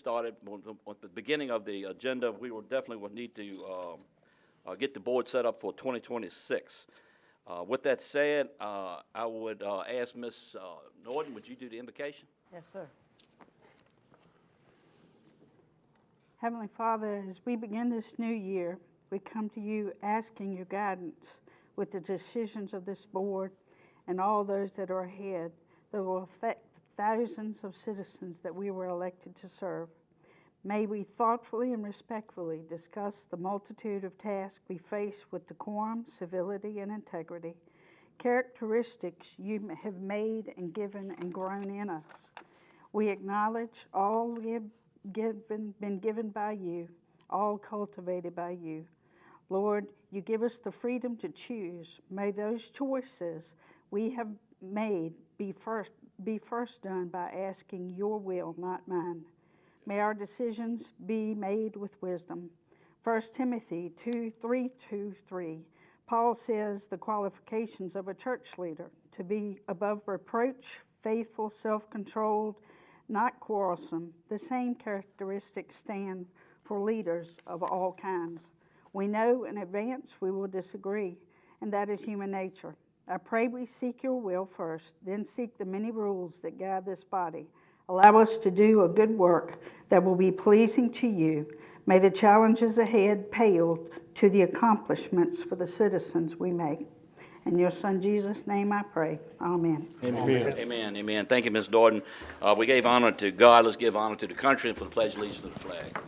started at the beginning of the agenda, we will definitely need to get the board set up for 2026. With that said, I would ask Ms. Norton, would you do the invocation? Yes, sir. Heavenly Father, as we begin this new year, we come to you asking your guidance with the decisions of this board and all those that are ahead that will affect thousands of citizens that we were elected to serve. May we thoughtfully and respectfully discuss the multitude of tasks we face with decorum, civility, and integrity, characteristics you have made and given and grown in us. We acknowledge all we have been given by you, all cultivated by you. Lord, you give us the freedom to choose. May those choices we have made be first done by asking your will, not mine. May our decisions be made with wisdom. 1 Timothy 2:3-3. Paul says the qualifications of a church leader: to be above reproach, faithful, self-controlled, not quarrelsome. The same characteristics stand for leaders of all kinds. We know in advance we will disagree, and that is human nature. I pray we seek your will first, then seek the many rules that guide this body. Allow us to do a good work that will be pleasing to you. May the challenges ahead pale to the accomplishments for the citizens we make. In your Son Jesus' name I pray. Amen. Amen. Amen. Amen. Thank you, Ms. Norton. We gave honor to God. Let's give honor to the country and for the pledge of allegiance to the flag.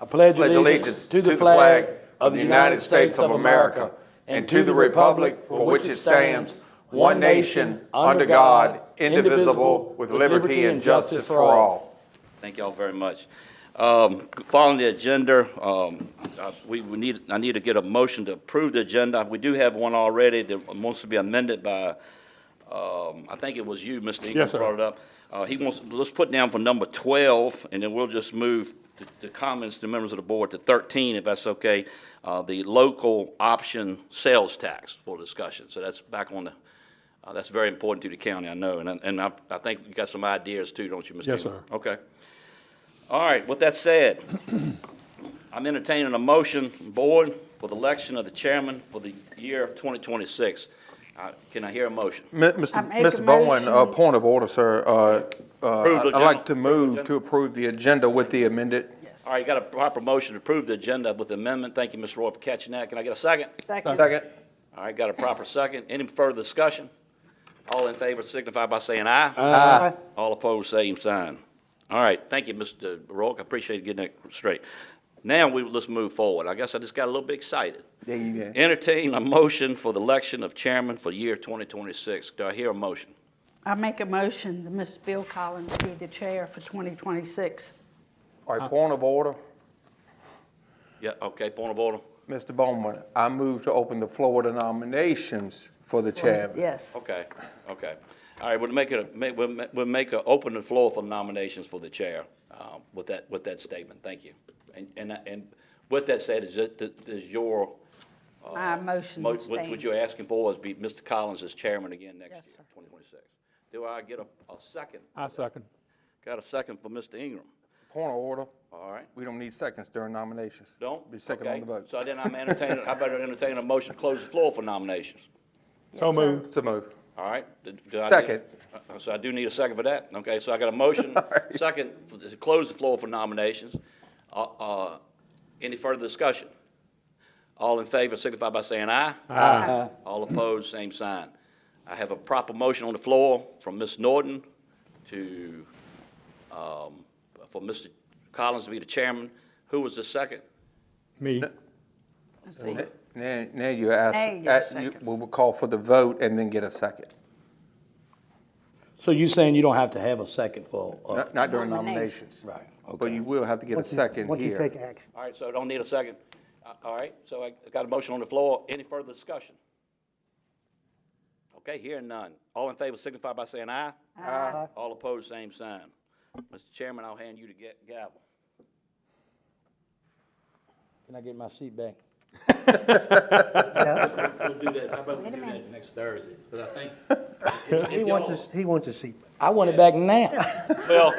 I pledge allegiance to the flag of the United States of America and to the republic for which it stands, one nation, under God, indivisible, with liberty and justice for all. Thank you all very much. Following the agenda, I need to get a motion to approve the agenda. We do have one already that wants to be amended by, I think it was you, Mr. Ingram, Yes, sir. brought it up. Let's put down for number 12, and then we'll just move the comments to members of the board to 13, if that's okay. The local option sales tax for discussion. So that's back on the, that's very important to the county, I know. And I think you got some ideas too, don't you, Mr. Yes, Ingram? sir. Okay. All right, with that said, I'm entertaining a motion, board, for the election of the chairman for the year 2026. Can I hear a motion? Mr. Bowen, point of order, sir. I'd agenda. like to move to approve the agenda with the amended. All right, you got a proper motion to approve the agenda with the amendment. Thank you, Mr. Roy, for catching that. Can I get a second? Second. All right, got a proper second. Any further discussion? All in favor signify by saying aye. Aye. All opposed, same sign. All right, thank you, Mr. Rourke. I appreciate getting that straight. Now let's move forward. I guess I just got a little bit excited. There you go. Entertain a motion for the election of chairman for year 2026. Do I hear a motion? I make a motion that Ms. Bill Collins be the chair for 2026. All right, point of order. Yeah, okay, point of order. Mr. Bowman, I move to open the floor to nominations for the chairman. Yes. Okay, okay. All right, we'll open the floor for nominations for the chair with that statement. Thank you. And with that said, is your My motion what stands. you're asking for is be Mr. Collins as chairman again next Yes, year, sir. 2026. Do I get a second? I second. Got a second for Mr. Ingram. Point of order. All right. We don't need seconds during nominations. Don't? Be second Okay. on the vote. So then I better entertain a motion to close the floor for nominations. So moved. To move. All right. Second. So I do need a second for that. Okay, so I got a motion, right. second, to close the floor for nominations. Any further discussion? All in favor signify by saying aye. Aye. All opposed, same sign. I have a proper motion on the floor from Ms. Norton to, for Mr. Collins to be the chairman. Who was the second? Me. Now you we will call for the vote and then get a second. So you're saying you don't have to have a second for, Not during Nominations. nominations. right, But okay. you will have to get a second Once you here. take action. All right, so I don't need a second. All right, so I got a motion on the floor. Any further discussion? Okay, hearing none. All in favor signify by saying aye. Aye. All opposed, same sign. Mr. Chairman, I'll hand you the gavel. Can I get my seat back? Yeah, We'll do that, how about we do that next Thursday? Because I think. he wants his seat. I want it back now. Well,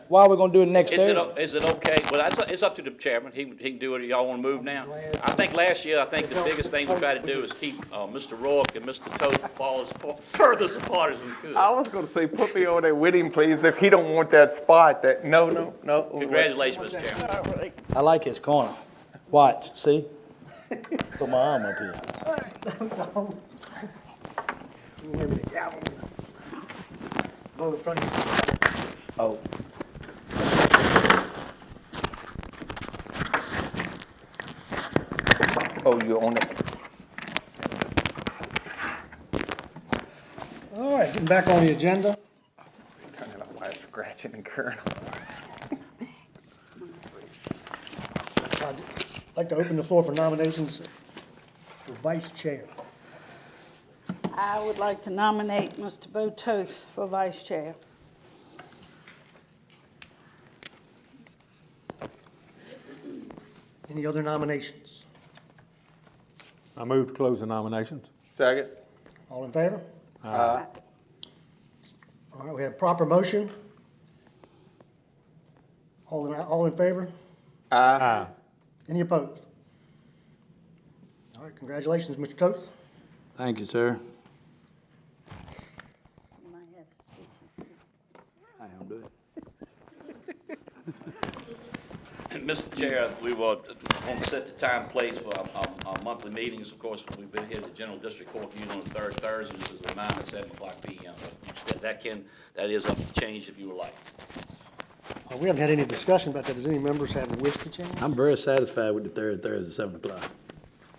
Why are we gonna do it next is it, Thursday? is it okay, well, it's up to the chairman, he can do it, y'all wanna move now? I think last year, I think the biggest thing we tried to do is keep, Mr. Rourke and Mr. Toth fall as furthest apart as we could. I was gonna say, put me on there with him, please, if he don't want that spot, that, no. Congratulations, Mr. Chairman. I like his corner. Watch, see? Put my arm up here. Go in front of you. Oh, Oh, you're on it. All right, getting back on the agenda. Kinda like why it's scratching and curling. I'd like to open the floor for nominations for vice chair. I would like to nominate Mr. Bo Toth for vice chair. Any other nominations? I move to close the nominations. Second. All in favor? All right, we have proper motion. All in favor? Aye. Any opposed? All right, congratulations, Mr. Toth. thank you, sir. You might have to speak. I am doing it. And Mr. Chair, we will want to set the time and place for our monthly meetings. Of course, we've been here at the General District Court meeting on the third Thursday, this is a reminder, 7:00 p.m. That is up to change if you would like. We haven't had any discussion about that. Does any members have a wish to change? I'm very satisfied with the third Thursday, 7 o'clock.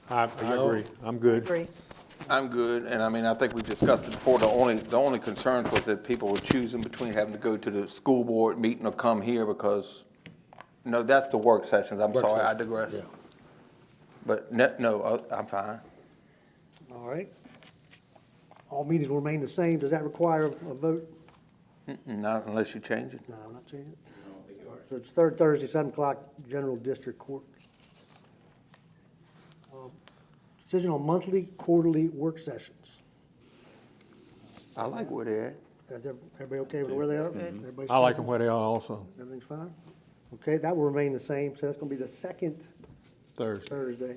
I agree. I'm good. Agree. I'm good, and I mean, I think we discussed it before, the only concerns was that people were choosing between having to go to the school board meeting or come here because, no, that's the work sessions, I'm sorry, I digress. Yeah. But I'm fine. All right. All meetings will remain the same. Does that require a vote? Not unless you change it. No, I'm not changing it. So it's third Thursday, 7 o'clock, General District Court. Decision on monthly, quarterly work sessions. I like where they're at. Is everybody okay with where they are? Everybody's I like fine? them where they are also, Everything's fine? Okay, that will remain the same, so that's gonna be the second Thursday. Thursday,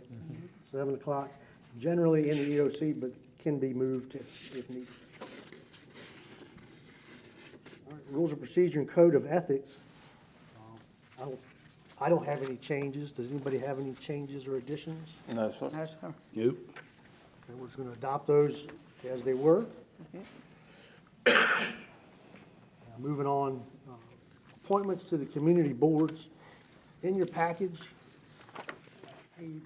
7 o'clock. Generally in the EOC, but can be moved if needed. All right, Rules of Procedure and Code of Ethics. I don't have any changes. Does anybody have any changes or additions? No, sir. No, sir. Nope. And we're just gonna adopt those as they were. Now, moving on, appointments to the community boards. In your package, page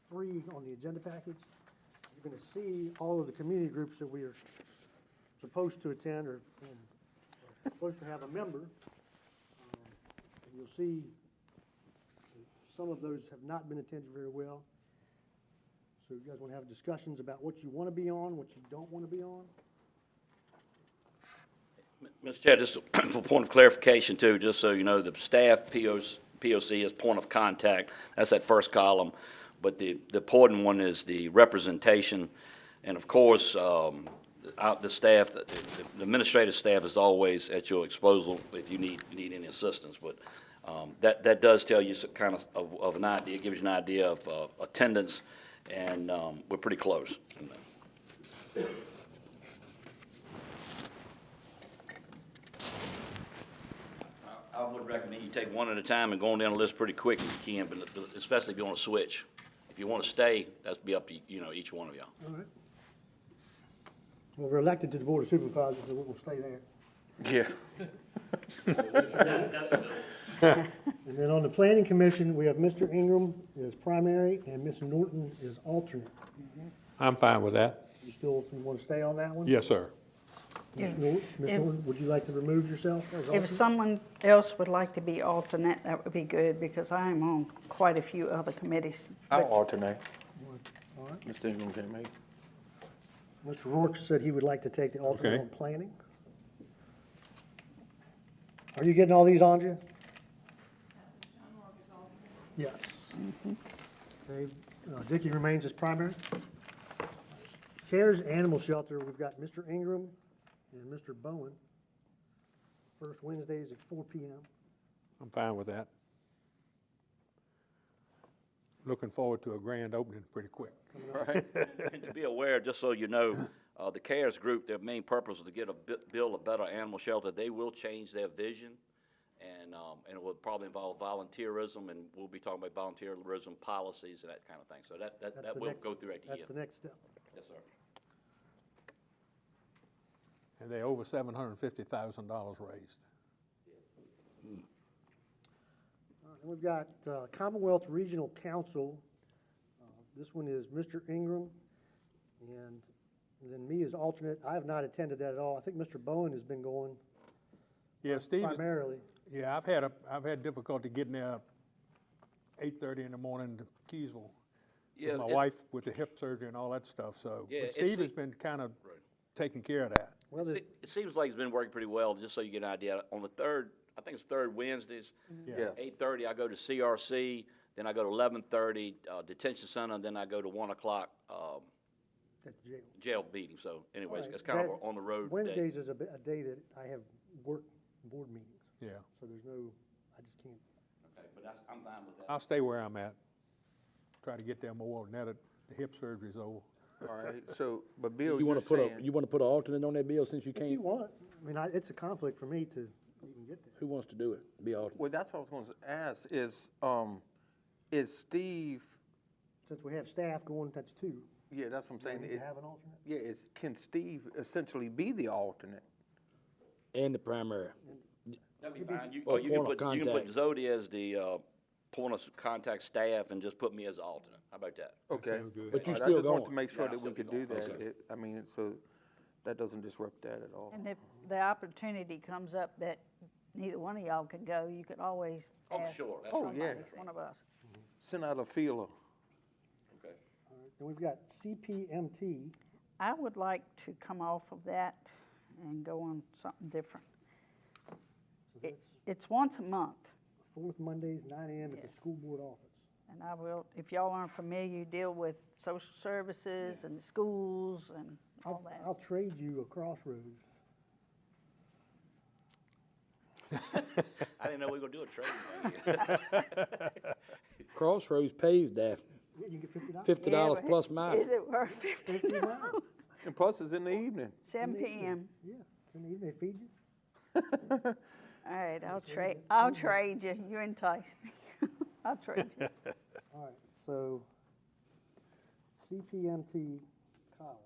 3 on the agenda package, you're gonna see all of the community groups that we are supposed to attend or supposed to have a member. And you'll see some of those have not been attended very well. So you guys wanna have discussions about what you wanna be on, what you don't wanna be on? Mr. Chair, just for point of clarification too, just so you know, the staff POC is point of contact. That's that first column. But the important one is the representation. And of course, the staff, the administrative staff is always at your disposal if you need any assistance. But that does tell you some kind of an idea, gives you an idea of attendance, and we're pretty close. I would recommend you take one at a time and go on down the list pretty quick if you can, but especially if you want to switch. If you want to stay, that's be up to, each one of y'all. All right. Well, we're elected to the Board of Supervisors, so we'll stay there. Yeah. And then on the Planning Commission, we have Mr. Ingram is primary and Ms. Norton is alternate. I'm fine with that. You want to stay on that one? Yes, sir. Ms. Norton, would you like to remove yourself as If alternate? someone else would like to be alternate, that would be good, because I am on quite a few other committees. I'll alternate. All right. Mr. Ingram can make. Mr. Rourke said he would like to take the alternate Okay. on planning. Are you getting all these, Andrea? Yes. Okay, Dickie remains as primary. CARES Animal Shelter, we've got Mr. Ingram and Mr. Bowen. First Wednesdays at 4 p.m. I'm fine with that. Looking forward to a grand opening pretty quick. And to be aware, just so you know, the CARES group, their main purpose is to get build a better animal shelter. They will change their vision, and it will probably involve volunteerism, and we'll be talking about volunteerism policies and that kind of thing. So that will go throughout the year. That's the next step. Yes, sir. And they over $750,000 raised. All right, and we've got Commonwealth Regional Council. This one is Mr. Ingram, and then me as alternate. I have not attended that at all. I think Mr. Bowen has been going Yeah, Steve. primarily. Yeah, I've had difficulty getting there 8:30 in the morning to Keysville. Yeah, With my wife with the hip surgery and all that stuff, so. Yeah, But it's- Steve has been kind of Right. taking care of that. Well, It seems like it's been working pretty well, just so you get an idea. On the third, I think it's third Wednesdays, Yeah. 8:30, I go to CRC, then I go to 11:30, detention center, and then I go to 1 o'clock, at the jail. jail meeting. So anyways, All right, it's kind of that- a on the road day. Wednesdays is a day that I have work board meetings, Yeah. so there's no, I just can't. Okay, but I'm fine with that. I'll stay where I'm at. Try to get there more now that the hip surgery's over. All right, so, but Bill, You you're wanna put saying, you wanna put an alternate on that, Bill, since you If you can't? want, I mean, it's a conflict for me to even get there. Who wants to do it? Be alternate? well, that's what I was going to ask, is Steve, Since we have staff going, that's two. yeah, that's what I'm Do we saying. need to have an alternate? Yeah, can Steve essentially be the alternate? And the primary. That'd be fine. You Or can point of put, you can put contact. Zodi as the, point of contact staff and just put me as the alternate. How about that? Okay. sounds good. But you All right, still I just want to going. make sure Yeah, that I'll we still could be do going. that. I mean, so that doesn't disrupt that at all. And if the opportunity comes up that neither one of y'all can go, you could always Oh, ask sure, that's Oh, yeah. somebody, one of us. Send out a feeler. Okay. All right, then we've got CPMT. I would like to come off of that and go on something different. So It- that's It's once a month, fourth Mondays, 9 a.m. at the Yeah. school board office. and I will, if y'all aren't familiar, you deal with social services and schools and all that. I'll trade you a Crossroads. I didn't know we were gonna do a trade. Crossroads pays Daphne. Yeah, you get $50. $50 Yeah, but plus Is mileage. it worth $50? And plus, it's in the evening. 7 p.m. Yeah, it's in the evening, they feed you. All right, I'll trade you. You entice me. I'll trade you. All right, so CPMT Collins,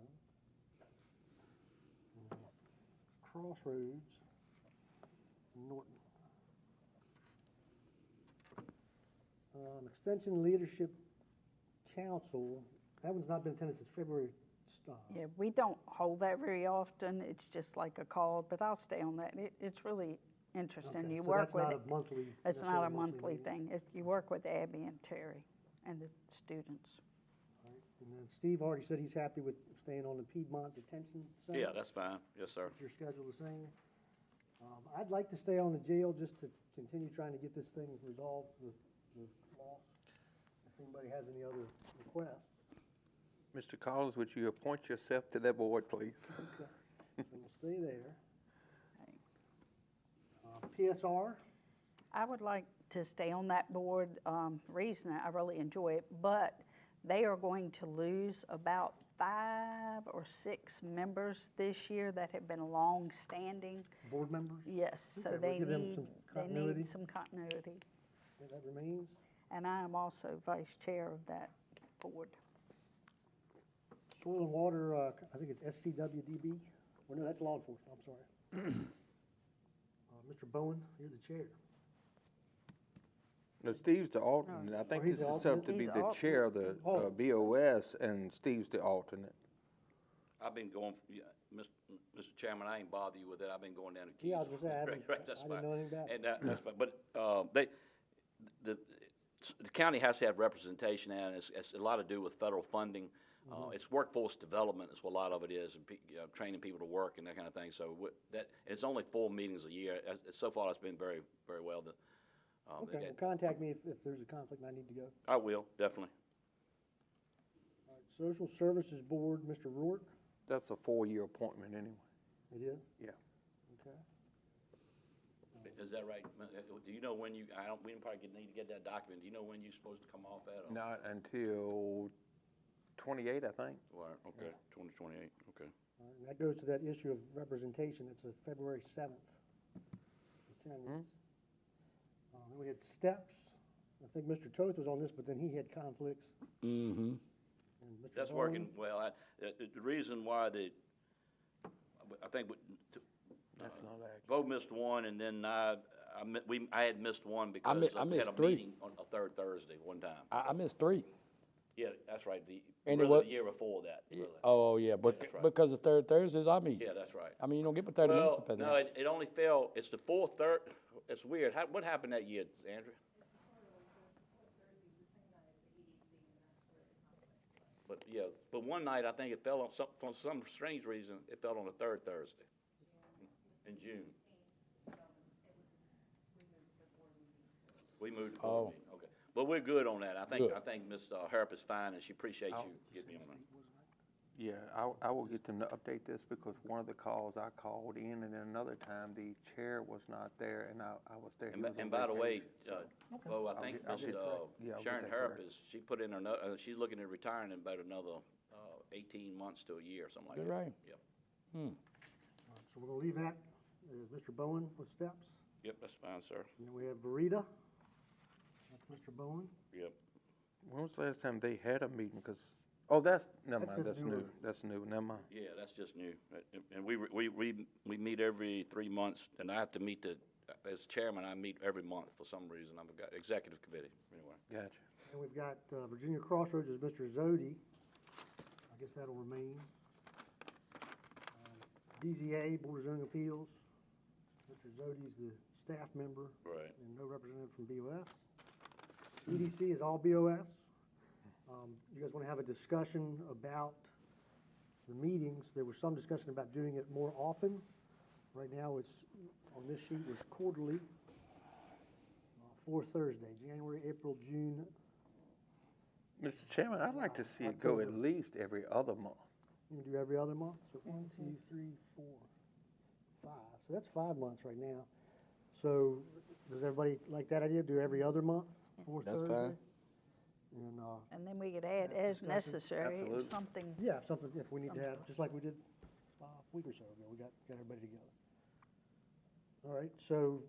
Crossroads, Norton. Extension Leadership Council, that one's not been attended since February. Yeah, we don't hold that very often. It's just like a call, but I'll stay on that. It's really interesting. Okay, You so work that's with not it. a monthly- It's not necessarily a monthly meeting. thing. You work with Abby and Terry and the students. All right, and then Steve already said he's happy with staying on the Piedmont Detention Center. Yeah, that's fine. Yes, sir. Your schedule the same. I'd like to stay on the jail just to continue trying to get this thing resolved with loss. If anybody has any other requests. Mr. Collins, would you appoint yourself to that board, please? Okay, so we'll stay there. Okay. PSR, I would like to stay on that board. Reason I really enjoy it, but they are going to lose about 5 or 6 members this year that have been long-standing. board members, Yes, so Okay, they we'll give them need, some they continuity. need some continuity. yeah, that remains. And I am also vice chair of that board. Soil and Water, I think it's SCWDB. Well, no, that's law enforcement, I'm sorry. Mr. Bowen, you're the chair. No, Steve's the alternate. I think he's this the is set up to alternate? be He's the the chair of the Oh. BOS, and Steve's the alternate. I've been going, Mr. Chairman, I ain't bother you with it. I've been going down to Keys. Yeah, I was gonna say, I didn't- Right, that's I didn't fine. know anything about it. And that's fine, but, the county has to have representation, and it's a lot to do with federal funding. It's workforce development is what a lot of it is, and training people to work and that kind of thing. So and it's only 4 meetings a year. So far, it's been very, very well. Okay, well, contact me if there's a conflict and I need to go. I will, definitely. Social Services Board, Mr. Rourke. That's a 4-year appointment anyway. It is? Yeah. Okay. Is that right? Do you know when you, we probably need to get that document. Do you know when you're supposed to come off that? or- Not until 28, I think. Well, okay, 2028, okay. All right, and that goes to that issue of representation. It's a February 7th attendance. Then we had steps. I think Mr. Toth was on this, but then he had conflicts. Mm-hmm. And Mr. That's Bowen. working well. The reason why I think That's not accurate. Bo missed one, and then I had missed one because I we had missed a three. meeting on a third Thursday one time. I missed 3. Yeah, that's right, And it really was- the year before that, really. Oh, yeah, but that's right. because the third Thursdays I meet. Yeah, that's right. I mean, you don't get but 30 minutes Well, up in no, there. it only fell, it's the fourth it's weird. What happened that year, Andrea? But, yeah, but one night, I think it fell on for some strange reason, it fell on the third Thursday in June. We moved the board meeting, okay. But we're good on that. I Good. think Ms. Harp is fine, and she appreciates you getting me on that. Yeah, I will get them to update this because one of the calls I called in and then another time the chair was not there and I was there. He was on And by the way, vacation, so Bo, I think I'll get Mr. yeah, I'll get Sharon that Harp correct. she put in her note, she's looking at retiring in about another 18 months to a year, something like that. Good, right. Yep, So we're going to leave that as Mr. Bowen with steps. yep, that's fine, sir. And then we have Verita. That's Mr. Bowen. Yep. When was the last time they had a meeting? Because, oh, never That's mind, a that's newer- new, that's new, never mind. Yeah, that's just new. And we meet every 3 months, and I have to meet as chairman, I meet every month for some reason. I've got executive committee, anyway. Gotcha. And we've got Virginia Crossroads is Mr. Zodi. I guess that'll remain. BZA, Board of Zoning Appeals. Mr. Zodi's the staff member. Right. And no representative from BOS. EDC is all BOS. You guys want to have a discussion about the meetings? There was some discussion about doing it more often. Right now, it's, on this sheet, it's quarterly. 4 Thursday, January, April, June. Mr. Chairman, I'd like to see it go at October. least every other month. You can do every other month, so 1, 2, 3, 4, 5. So that's 5 months right now. So does everybody like that idea? Do every other month, 4th That's Thursday? fine. And, And then we could add as necessary Absolutely. if something, yeah, something, if we need to have, just like we did a week or so ago, we got everybody together. All right, so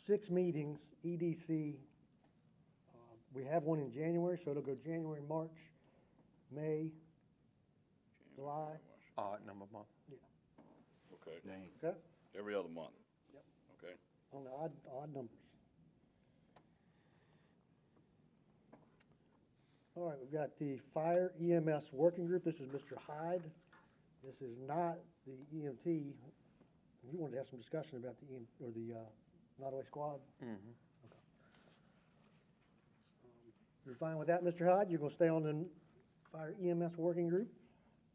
6 meetings, EDC. We have one in January, so it'll go January, March, May, July. Odd number month. Yeah, Okay, okay, every other month. Yep. Okay. on the odd numbers. All right, we've got the Fire EMS Working Group. This is Mr. Hyde. This is not the EMT. You wanted to have some discussion about the Nottoway Squad? Mm-hmm. Okay. You're fine with that, Mr. Hyde? You're gonna stay on the Fire EMS Working Group?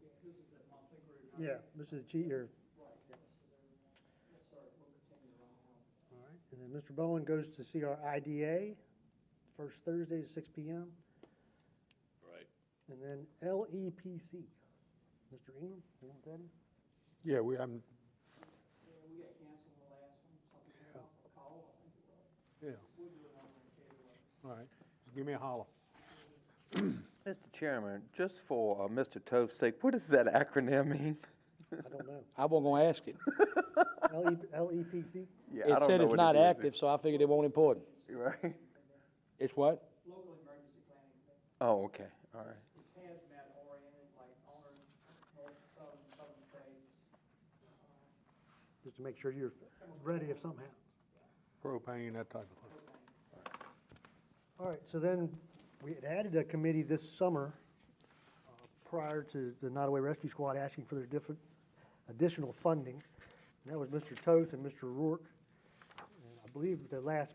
Yeah, this is that monthly group. Yeah, this is the chief, or, Right, yes, we'll continue on. all right. And then Mr. Bowen goes to see our IDA, first Thursday at 6 PM. Right. And then LEPC. Mr. Ingram, you know what that is? Yeah, we haven't, Yeah, we got canceled the last one, something about a call, I think it was. yeah, We'll do it on the cable. all right. Just give me a holler. Mr. Chairman, just for Mr. Toth's sake, what does that acronym mean? I don't know. I wasn't gonna ask it. LEPC? Yeah, I It don't said know it's what not it is. active, so I figured it wasn't important. Right? It's what? Local emergency planning, Oh, okay, all right. it's hazmat oriented, like owners, north, southern states. Just to make sure you're ready if something happens. Propane, that type of thing. All right, so then we had added a committee this summer prior to the Nottoway Rescue Squad asking for their additional funding. And that was Mr. Toth and Mr. Rourke. And I believe the last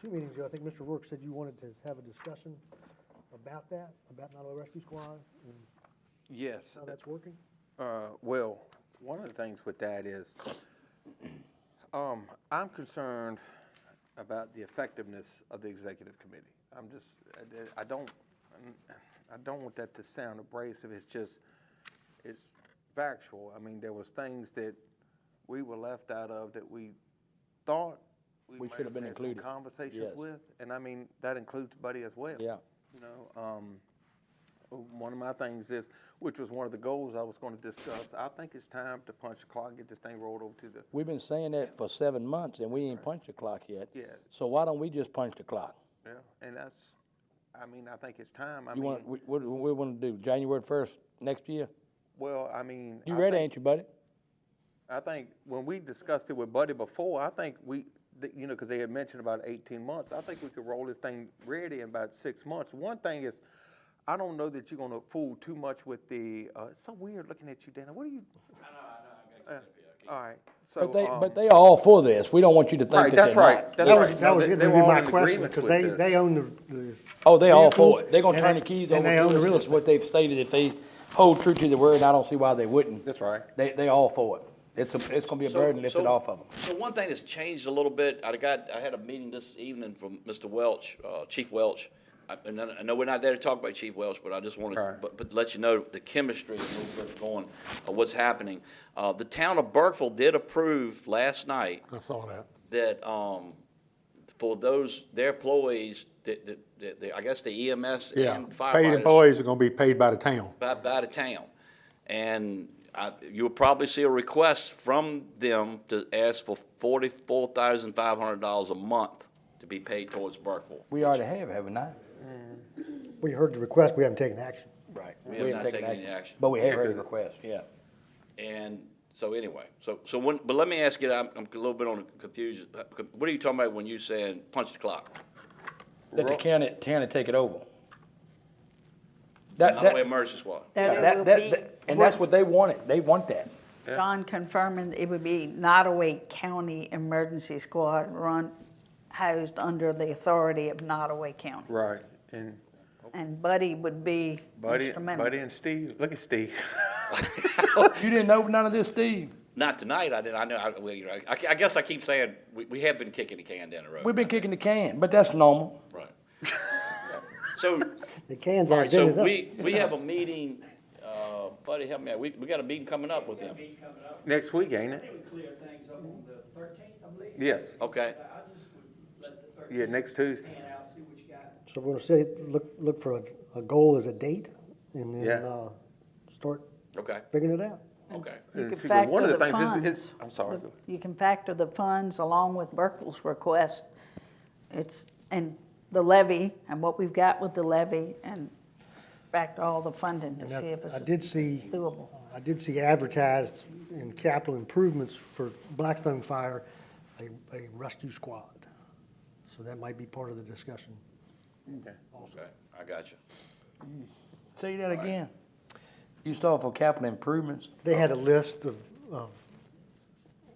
2 meetings ago, I think Mr. Rourke said you wanted to have a discussion about that, about Nottoway Rescue Squad and Yes. how that's working. Well, one of the things with that is, I'm concerned about the effectiveness of the executive committee. I I don't want that to sound abrasive, it's factual. I mean, there was things that we were left out of that we thought We might should have been had some included. conversations Yes. with, and I mean, that includes Buddy as well. Yeah. You know, one of my things is, which was one of the goals I was gonna discuss, I think it's time to punch the clock and get this thing rolled over to the, We've been saying that for 7 months and we ain't punched the clock yet. Yeah. So why don't we just punch the clock? yeah, and that's, I mean, I think it's time. I You mean, want, what do we wanna do, January 1st next year? well, I mean. You I ready, think- ain't you, buddy? I think when we discussed it with Buddy before, I think you know, because they had mentioned about 18 months, I think we could roll this thing ready in about 6 months. One thing is, I don't know that you're gonna fool too much with the, it's so weird looking at you, Dana, what are you? I know, all right, so. But they are all for this. We don't want you to think Right, that that's they're right. not. That's That right. was, No, that was they gonna be were all my in question, agreement because with this. they own the. Oh, they all for vehicles, it. They're gonna and turn the they- keys and over they to own the us. real That's estate. what they've stated. If they hold true to the word, and I don't see why they wouldn't. That's right. They all for it. It's gonna be a burden lifted off of them. So one thing that's changed a little bit, I had a meeting this evening from Mr. Welch, Chief Welch. And I know we're not there to talk about Chief Welch, but I just wanted, Right. but let you know the chemistry and where we're going, what's happening. The town of Burkeville did approve last night I saw that. that, for their employees, I guess the EMS Yeah, and paid firefighters employees are gonna be paid by the town. by the town. And you'll probably see a request from them to ask for $44,500 a month to be paid towards Burkeville. We already have, haven't I? We heard the request, we haven't taken action. Right. We have not taken any action. But we have heard the request, yeah. And so anyway, but let me ask you, I'm a little bit on the confusion. What are you talking about when you saying punch the clock? Let the county take it over. Nottoway Emergency Squad. That it will be, And that's what they wanted. They want that. John confirming it would be Nottoway County Emergency Squad housed under the authority of Nottoway County. Right, and And Buddy would be Buddy instrumental. and Steve, look at Steve. You didn't know none of this, Steve? Not tonight, I didn't, I guess I keep saying, we have been kicking the can down the road. We've been kicking the can, but that's normal. Right. So, The cans all are right, so dented up. we have a meeting, Buddy, help me out, we got a meeting coming up with them. Meeting coming up. Next week, ain't I it? think we clear things up on the 13th, I believe. Yes, Okay, I just would let the 13th yeah, next Tuesday. pan out, see what you got. So we're gonna say, look for a goal as a date, and then, Yeah. start okay, figuring it out. okay. You And could see, but one factor of the the things funds. is, I'm sorry. You can factor the funds along with Burkeville's request. And the levy, and what we've got with the levy, and factor all the funding to And see if it's I did see, doable. I did see advertised in capital improvements for Blackstone Fire, a rescue squad. So that might be part of the discussion. Okay, I got you. Say that again. You start for capital improvements. They had a list of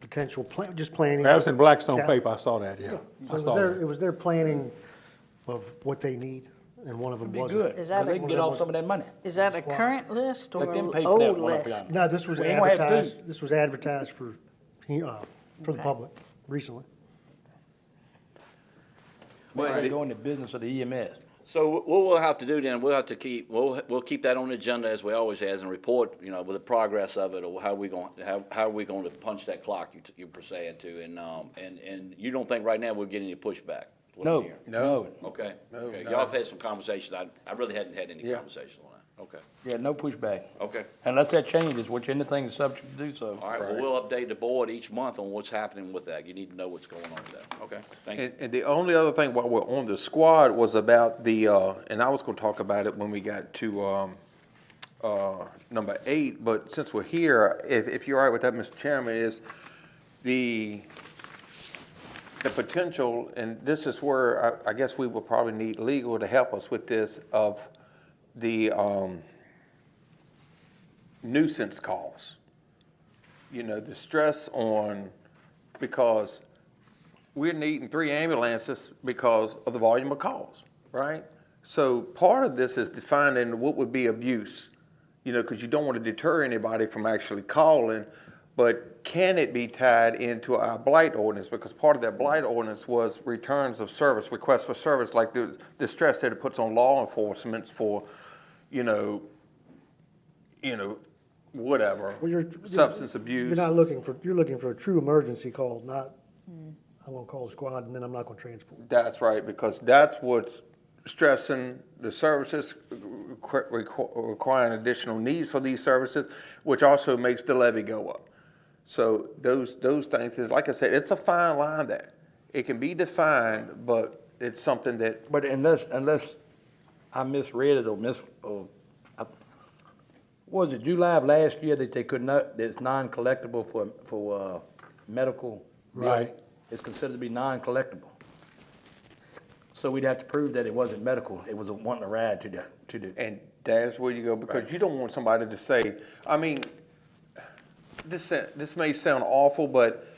potential just planning. That was in Blackstone Cap- paper, I saw that, yeah. So I it saw was that. it was their planning of what they need, and one of them Be was. good, Is because that they a- can get off some of that money. Is that a current list or Let them an pay for that old one up list? yonder. No, this was We ain't gonna have to. advertised, this was advertised for the public recently. They go in the business of the E EMS. So what we'll have to do then, we'll keep that on the agenda as we always has and report, with the progress of it, or how are we going to punch that clock you were saying to, and you don't think right now we'll get any pushback? What I'm No, hearing. no. Okay, okay, no. y'all have had some conversations, I really hadn't had any Yeah. conversations on that, okay, Yeah, no pushback. okay. Unless that changes, which anything is subject to do so. All right, well, we'll update the board each month on what's happening with that, you need to know what's going on with that, okay, thank you. And the only other thing while we're on the squad was about the, and I was gonna talk about it when we got to, number 8, but since we're here, if you're all right with that, Mr. Chairman, is the potential, and this is where I guess we will probably need legal to help us with this, of the, nuisance calls. The stress on, because we're needing 3 ambulances because of the volume of calls, right? So part of this is defining what would be abuse, because you don't want to deter anybody from actually calling, But can it be tied into our blight ordinance? Because part of that blight ordinance was returns of service, requests for service, like the stress that it puts on law enforcement for, you know, whatever, Well, substance abuse. You're looking for a true emergency call, not, I'm gonna call the squad and then I'm not gonna transport. That's right, because that's what's stressing the services, requiring additional needs for these services, which also makes the levy go up. So those things is, like I said, it's a fine line there. It can be defined, but it's something that, But unless I misread it was it July of last year that they could not, that it's non-collectible for medical? Right. It's considered to be non-collectible. So we'd have to prove that it wasn't medical, it was wanting a ride to the. and that's where you go, because you don't want somebody to say, I mean, this may sound awful, but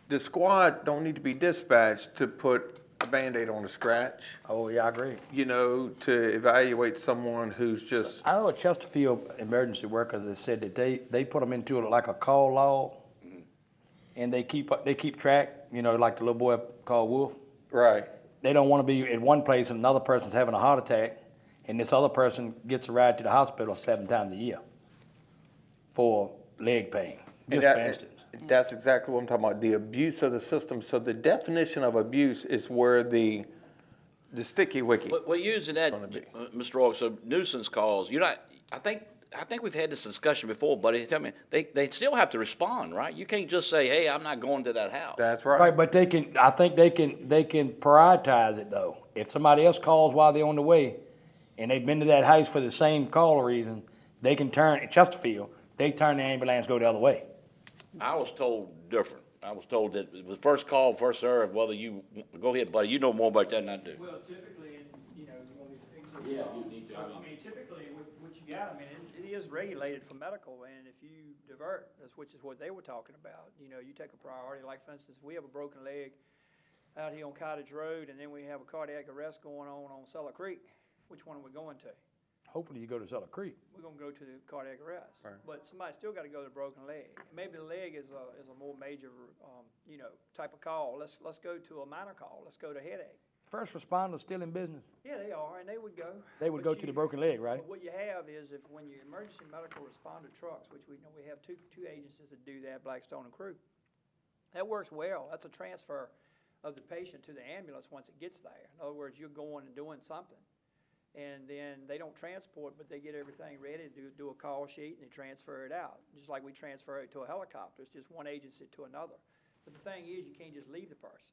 the squad don't need to be dispatched to put a Band-Aid on a scratch, Oh, yeah, I agree. you know, to evaluate someone who's just, I know a Chesterfield emergency worker that said that they put them into like a call log, and they keep track, you know, like the little boy called Wolf. right. They don't want to be in one place and another person's having a heart attack, and this other person gets a ride to the hospital 7 times a year for leg pain, And just for instance. That's exactly what I'm talking about, the abuse of the system. So the definition of abuse is where the sticky wicket. We're using that, Mr. Roy, so nuisance calls, you're not, I think we've had this discussion before, buddy. Tell me, they still have to respond, right? You can't just say, hey, I'm not going to that house. That's right. Right, but I think they can prioritize it though. If somebody else calls while they're on the way, and they've been to that house for the same call reason, they can turn, at Chesterfield, they turn the ambulance, go the other way. I was told different. I was told that it was first call, first serve, whether you, go ahead, buddy, you know more about that than I do. Well, typically, and, you know, you want me to. Yeah, you need to. I mean, typically, what you got, I mean, it is regulated for medical, and if you divert, which is what they were talking about, you know, you take a priority, like, for instance, if we have a broken leg out here on Cottage Road, and then we have a cardiac arrest going on Cellar Creek, which one are we going to? Hopefully you go to Cellar Creek. We're gonna go to the cardiac arrest. Right. But somebody still gotta go to the broken leg. Maybe the leg is a more major, you know, type of call. Let's go to a minor call. Let's go to headache. First responders still in business. Yeah, they are, and they would go. They would But go to the broken leg, right? But what you have is if when your emergency medical responder trucks, which we know we have two agencies that do that, Blackstone and Crew, that works well. That's a transfer of the patient to the ambulance once it gets there. In other words, you're going and doing something. And then they don't transport, but they get everything ready to do a call sheet and they transfer it out. Just like we transfer it to a helicopter, it's just one agency to another. But the thing is, you can't just leave the person.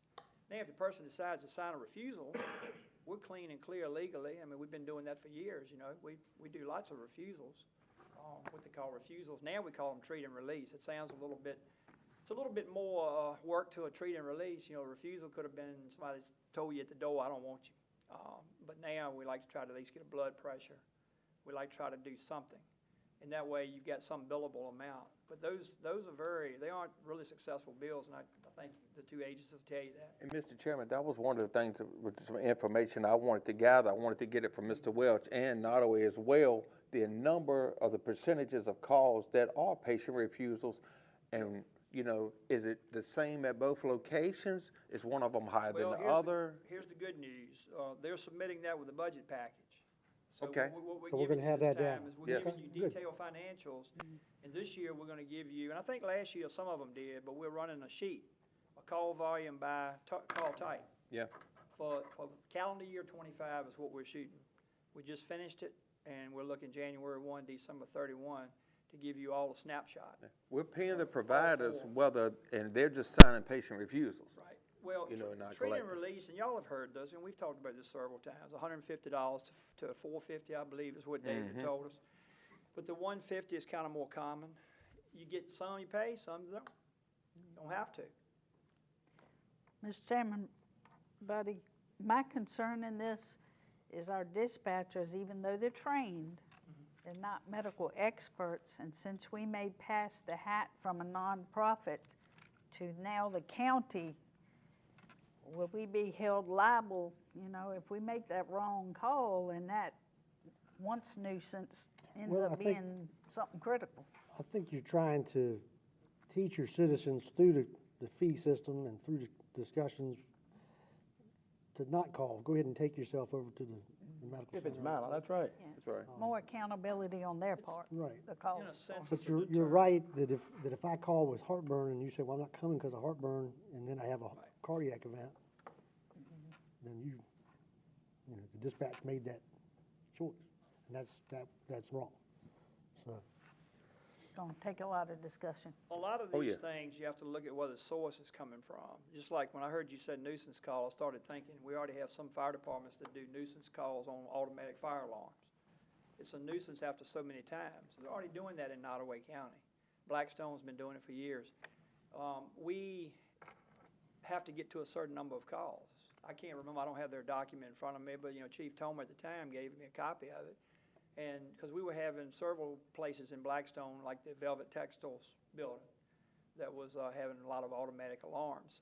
Now, if the person decides to sign a refusal, we're clean and clear legally. I mean, we've been doing that for years, you know. We do lots of refusals, what they call refusals. Now we call them treat and release. It sounds a little bit, it's a little bit more work to a treat and release. You know, a refusal could have been somebody told you at the door, I don't want you. But now we like to try to at least get a blood pressure. We like to try to do something. And that way you've got some billable amount. But those are they aren't really successful bills, and I think the two agencies will tell you that. And Mr. Chairman, that was one of the things with some information I wanted to gather. I wanted to get it from Mr. Welch and Nottoway as well, the number of the percentages of calls that are patient refusals. And, you know, is it the same at both locations? Is one of them higher than the other? Here's the good news. They're submitting that with the budget package. So Okay. what So we're gonna have that down. We're Yes. giving you Good. detailed financials, and this year we're gonna give you, and I think last year some of them did, but we're running a sheet, a call volume by call type. Yeah. For calendar year 25 is what we're shooting. We just finished it, and we're looking January 1, December 31 to give you all a snapshot. We're paying the providers and they're just signing patient refusals. Right. Well, You know, not treat and collecting. release, and y'all have heard this, and we've talked about this several times, $150 to $450, I believe, is what David told us. But the $150 is kind of more common. You get some you pay, some you don't. You don't have to. Mr. Chairman, Buddy, my concern in this is our dispatchers, even though they're trained, they're not medical experts, and since we may pass the hat from a nonprofit to now the county, will we be held liable, you know, if we make that wrong call and that once nuisance ends Well, I up think- being something critical? I think you're trying to teach your citizens through the fee system and through the discussions to not call. Go ahead and take yourself over to the medical If center. it's minor, that's right. That's right. More accountability on their part. Right. The call. In a sense, But it's a you're deterrent. right that if I call with heartburn and you say, well, I'm not coming because of heartburn, and then I have a cardiac event, then you know, the dispatch made that choice, and that's wrong. So, It's gonna take a lot of discussion. A lot of Oh, these yeah. things, you have to look at where the source is coming from. Just like when I heard you said nuisance call, I started thinking, we already have some fire departments that do nuisance calls on automatic fire alarms. It's a nuisance after so many times. They're already doing that in Nottoway County. Blackstone's been doing it for years. We have to get to a certain number of calls. I can't remember, I don't have their document in front of me, but, you know, Chief Tomer at the time gave me a copy of it. And, because we were having several places in Blackstone, like the Velvet Textiles building, that was having a lot of automatic alarms.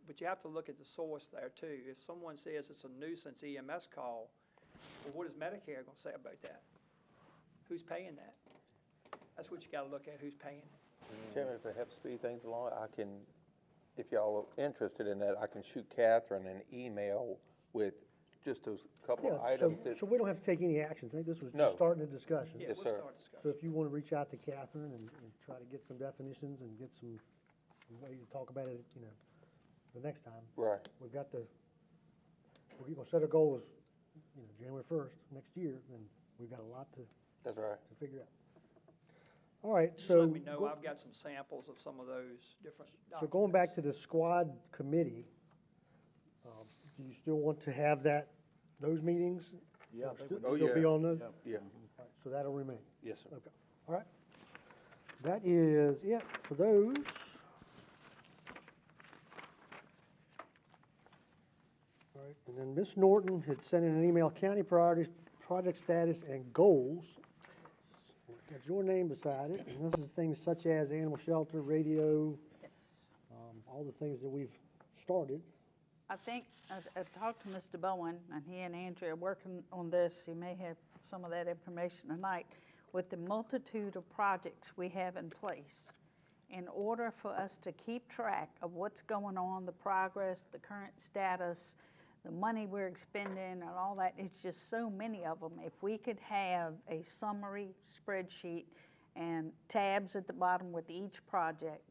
But you have to look at the source there too. If someone says it's a nuisance EMS call, well, what is Medicare gonna say about that? Who's paying that? That's what you gotta look at, who's paying it. Chairman, if it helps speed things along, I can, if y'all are interested in that, I can shoot Catherine an email with just those couple of yeah, items so that. we don't have to take any actions. I think this was No. just starting a discussion. Yeah, Yes, we'll sir. start So discussion. if you want to reach out to Catherine and try to get some definitions and get some way to talk about it, you know, the next time. Right. We're going to set our goals, you know, January 1st next year, and we've got a lot to That's right. figure out. All right, Just so. let me know, go- I've got some samples of some of those different So going back documents. to the squad committee, do you still want to have those meetings? Yeah, I Or think still- we Oh, Still be yeah. on those? Yeah, All right, so that'll remain. yes, sir. Okay, all right. That is it for those. All right, and then Ms. Norton had sent in an email, county priorities, project status, and goals. Got your name beside it, and this is things such as animal shelter, radio, all the things that we've started. I think, I talked to Mr. Bowen, and he and Andrea are working on this. He may have some of that information tonight. With the multitude of projects we have in place, in order for us to keep track of what's going on, the progress, the current status, the money we're expending and all that, it's just so many of them. If we could have a summary spreadsheet and tabs at the bottom with each project,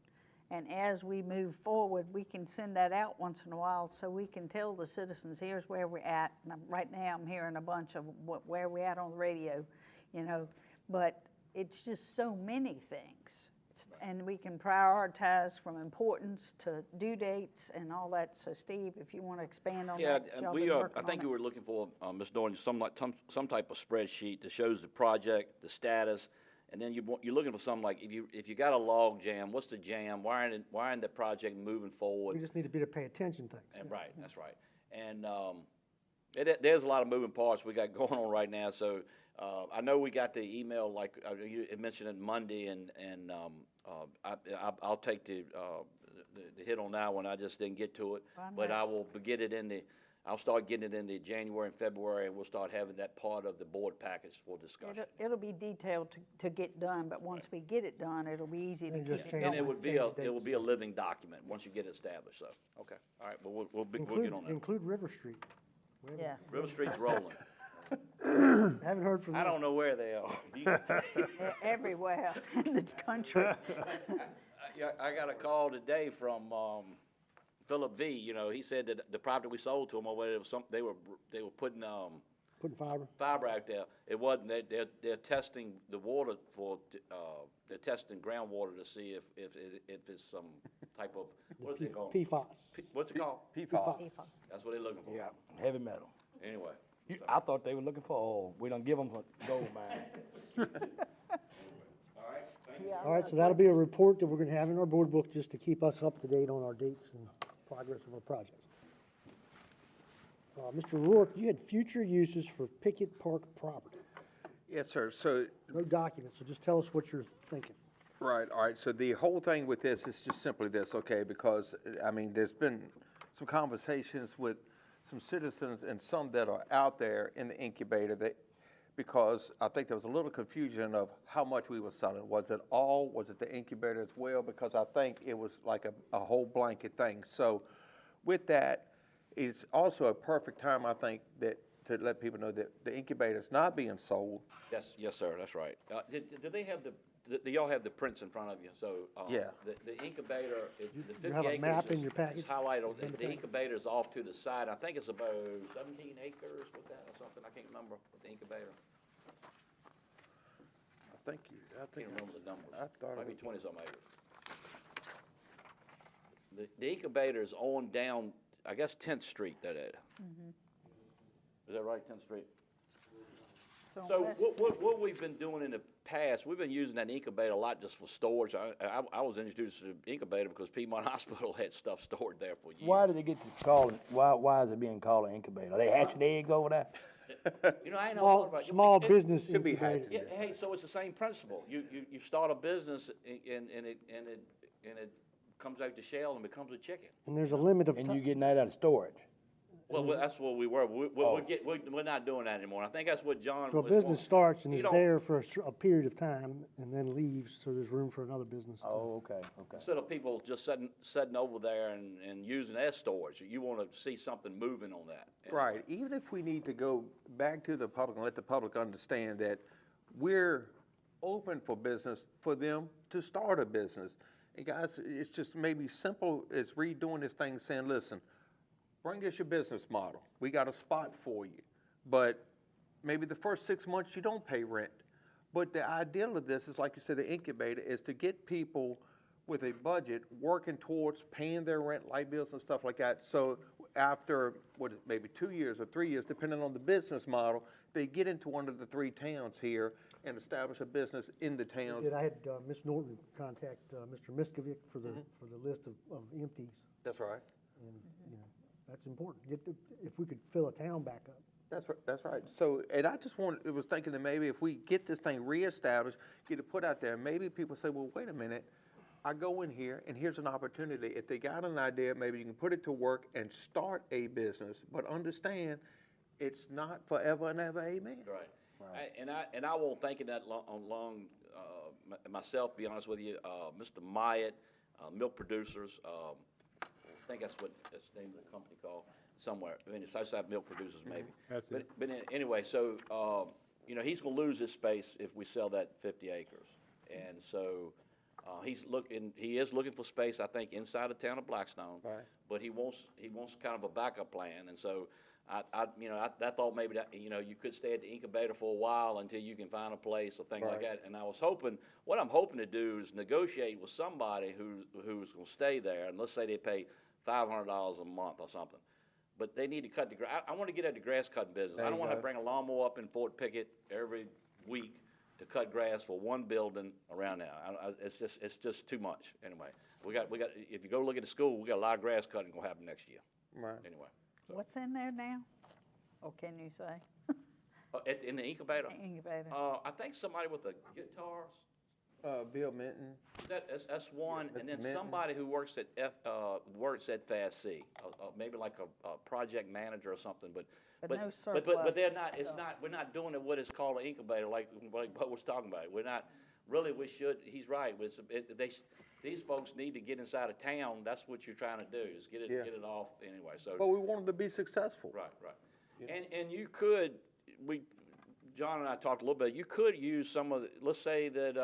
and as we move forward, we can send that out once in a while so we can tell the citizens, here's where we're at. Right now, I'm hearing a bunch of where we're at on the radio, you know, but it's just so many things. And we can prioritize from importance to due dates and all that. So Steve, if you want to expand on Yeah, that. and y'all we been are, working I think on you it. were looking for, Ms. Norton, some type of spreadsheet that shows the project, the status, and then you're looking for something like, if you got a log jam, what's the jam? Why aren't the project moving forward? We just need to be to pay attention to things. And right, that's right. And there's a lot of moving parts we got going on right now. So I know we got the email, like you had mentioned it Monday, and I'll take the hit on that one. I just didn't get to it, I but know. I will get it in the. I'll start getting it in the January and February, and we'll start having that part of the board package for discussion. It'll be detailed to get done, but once we get it done, it'll be easy to And keep just it change And going. it would be Change the it will dates. be a living document once you get it established. So okay, all right, but we'll get on that. Include River Street. We haven't- Yes, River Street's rolling. Haven't heard from I them. don't know where they are. everywhere in the country. I got a call today from Philip V. You know, he said that the property we sold to him over there was they were putting Putting fiber. fiber out there. It wasn't. They're testing the water for. They're testing groundwater to see if it's some type of what is it called? PFAS. What's it called? PFAS. That's what they're looking for. Yeah, heavy metal. Anyway. I thought they were looking for oil. We don't give them a gold mine. All right. Thank you. All right, so that'll be a report that we're gonna have in our board book just to keep us up to date on our dates and progress of our projects. Mr. Rourke, you had future uses for Pickett Park property. Yes, sir. So No documents, so just tell us what you're thinking. right, all right, so the whole thing with this is just simply this, okay, because, I mean, there's been some conversations with some citizens and some that are out there in the incubator that because I think there was a little confusion of how much we were selling. Was it all, was it the incubator as well? Because I think it was like a whole blanket thing. So with that, it's also a perfect time, I think, that to let people know that the incubator is not being sold. Yes, sir, that's right. Do they have do y'all have the prints in front of you? So, Yeah. the incubator, the 50 have a acres map in is- your package? is highlighted, In the the package? incubator is off to the side. I think it's about 17 acres with that or something. I can't remember with the incubator. I think I can't remember the numbers. I thought Maybe it 20-some acres. The incubator is on down, I guess, 10th Street, that is. Is that right, 10th Street? So West- what we've been doing in the past, we've been using that incubator a lot just for storage. I was introduced to the incubator because Piedmont Hospital had stuff stored there for years. Why did they get to call it, why is it being called an incubator? Are they hatching eggs over there? You know, I ain't know about it. Small It- business should be incubator. Yeah, hey, so it's the same principle. You start a business and it comes out the shell and becomes a chicken. And there's a limit of And you time. getting that out of storage? Well, that's what we were. We're not doing that anymore. I think that's what John So a was business wanting. starts and You is don't- there for a period of time and then leaves, so there's room for another business. Oh, okay. Instead of people just sitting over there and using as storage, you want to see something moving on that. Right, even if we need to go back to the public and let the public understand that we're open for business for them to start a business. And guys, it's just maybe simple as redoing this thing, saying, listen, bring us your business model. We got a spot for you. But maybe the first 6 months you don't pay rent. But the ideal of this is, like you said, the incubator is to get people with a budget working towards paying their rent, light bills and stuff like that. So after, maybe 2 years or 3 years, depending on the business model, they get into one of the 3 towns here and establish a business in the town. I had Ms. Norton contact Mr. Miskovic for the list of empties, That's right. and, you know, that's important. If we could fill a town back up. That's right. So, and I just was thinking that maybe if we get this thing reestablished, get it put out there, maybe people say, well, wait a minute, I go in here and here's an opportunity. If they got an idea, maybe you can put it to work and start a business, but understand it's not forever and ever, amen. Right. And I won't think of that myself, to be honest with you. Mr. Myatt, Milk Producers, I think that's the name of the company called somewhere. I mean, it's outside Milk Producers maybe. That's it. But anyway, so, he's gonna lose his space if we sell that 50 acres. And so, he is looking for space, I think, inside the town of Blackstone. Right. But he wants kind of a backup plan, and so I thought maybe that, you could stay at the incubator for a while until you can find a place or thing like Right. that. And what I'm hoping to do is negotiate with somebody who's gonna stay there, and let's say they pay $500 a month or something. But they need to cut the grass. I want to get at the grass cutting business. There I don't you want to go. bring a lawnmower up in Fort Pickett every week to cut grass for one building around now. It's just too much. Anyway, we got. If you go look at the school, we got a lot of grass cutting gonna happen next year. Right. Anyway, What's in there now? Or can you say? in the incubator, Incubator. I think somebody with a guitar. Bill Minton. That's one, and then Mr. Minton. somebody who works at Fast C, maybe like a project manager or something. But no but they're not. It's surplus not. We're not doing what is called an incubator, like Bo was talking about. We're not really. We should. He's right. These folks need to get inside of town. That's what you're trying to do. Is get it off anyway. So. But we want them to be successful. Right. And you could, John and I talked a little bit, you could use some of let's say that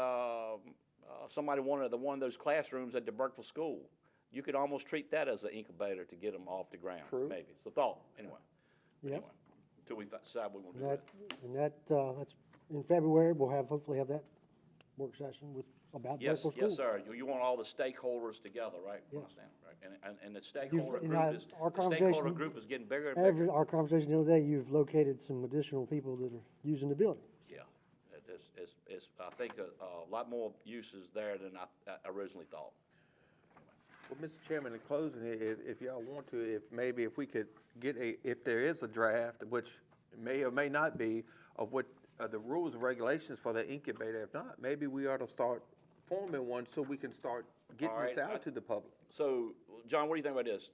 somebody wanted one of those classrooms at the Burkeville School. You could almost treat that as an incubator to get them off the ground. True. Maybe. It's a thought, anyway. Yeah. Anyway, until we decide we want to do that. And that's in February, we'll hopefully have that work session about Yes, Burkeville School. yes, sir. You want all the stakeholders together, right? Yeah. Understand, right? And the stakeholder you group know, is, our the stakeholder conversation- group is getting bigger and bigger. Our conversation the other day, you've located some additional people that are using the building. Yeah, it's I think a lot more uses there than I originally thought. Well, Mr. Chairman, in closing, if y'all want to, if we could get if there is a draft, which may or may not be, of what the rules and regulations for the incubator. If not, maybe we ought to start forming one so we can start getting All this right, out to the public. So, John, what do you think about this?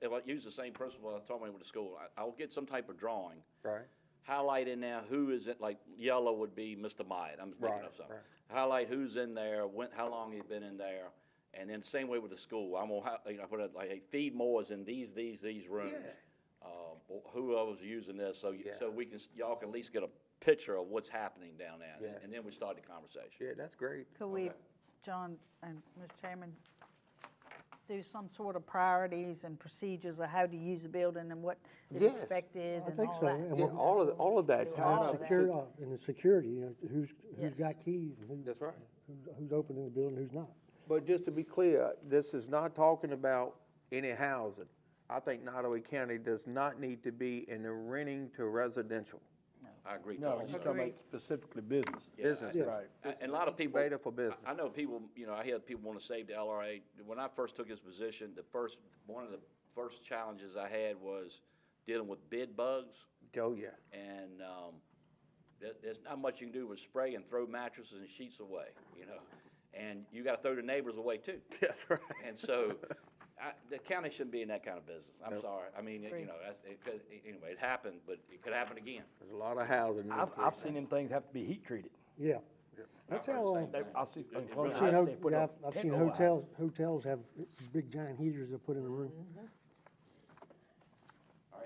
If I use the same principle I told me with the school, I'll get some type of drawing. Right. highlight in there who is it, like yellow would be Mr. Myatt, I'm just making Right, up something. right. Highlight who's in there, how long he's been in there, and then same way with the school. I'm gonna, put it like, hey, feed more is in these rooms. Who else is using this, so we can, y'all can at least get a picture of what's happening down there, Yeah. and then we start the conversation. Yeah, that's great. Could we, Okay. John and Mr. Chairman, do some sort of priorities and procedures of how to use the building and what is Yes. expected I and think all so, that? and Yeah, all of that. All of that. And the security, you know, who's Yes. got keys and That's right. who's opening the building, who's not. But just to be clear, this is not talking about any housing. I think Nottoway County does not need to be in the renting to residential. I agree No, totally. he's talking about specifically business. Yeah, Business, Yeah. right. And a lot of people. Beta for business. I know people, I hear people want to save the LRA. When I first took this position, one of the first challenges I had was dealing with bed bugs. Oh, yeah. And, there's not much you can do with spray and throw mattresses and sheets away, And you gotta throw the neighbors away too. That's right. And so, the county shouldn't be in that kind of business. I'm Nope. sorry. I mean, anyway, it happened, but it could happen again. There's a lot of housing. I've seen them things have to be heat treated. Yeah. That's how, I see. I've seen hotels have big giant heaters they'll put in the room.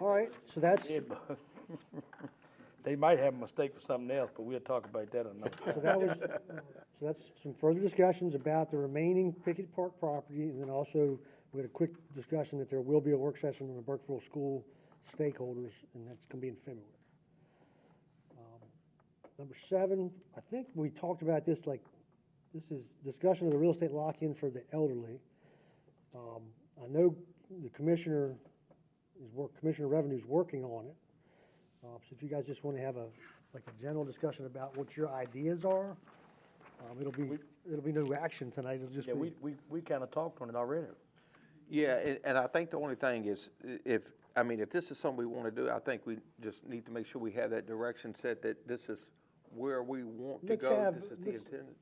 All right, so that's, They might have a mistake for something else, but we'll talk about that another time. so that's some further discussions about the remaining Pickett Park property, and then also we had a quick discussion that there will be a work session on the Burkeville School stakeholders, and that's gonna be in February. Number 7, I think we talked about this, this is discussion of the real estate lock-in for the elderly. I know the Commissioner Revenue is working on it. So if you guys just want to have a general discussion about what your ideas are, it'll be no action tonight, it'll just Yeah, be. we kind of talked on it already. Yeah, and I think the only thing is, if this is something we want to do, I think we just need to make sure we have that direction set, that this is where we want to go. This is the intended.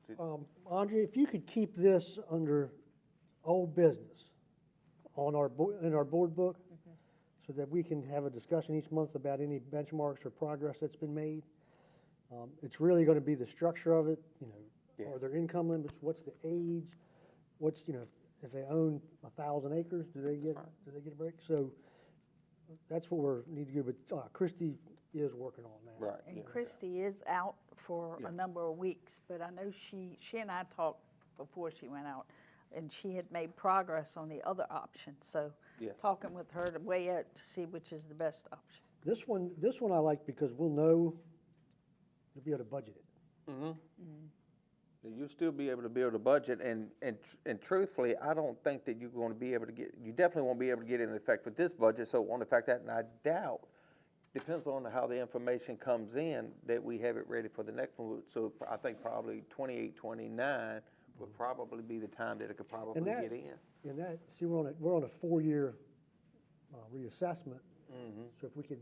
Andre, if you could keep this under old business in our board book, so that we can have a discussion each month about any benchmarks or progress that's been made. It's really gonna be the structure of it, Yeah. Are there income limits, what's the age, what's, if they own 1,000 acres, do they get a break? So that's what we need to do, but Christie is working on that. Right. And yeah. Christie is out for Yeah. a number of weeks, but I know she and I talked before she went out, and she had made progress on the other option, so Yeah. talking with her to weigh out to see which is the best option. This one I like because we'll know, we'll be able to budget it. You'll still be able to build a budget, and truthfully, I don't think that you're going to be able to you definitely won't be able to get it in effect with this budget, so on the fact that, and I doubt, depends on how the information comes in, that we have it ready for the next one. So I think probably 28, 29 would probably be the time that it could probably And that- get in. And that, see, we're on a 4-year reassessment. So if we could,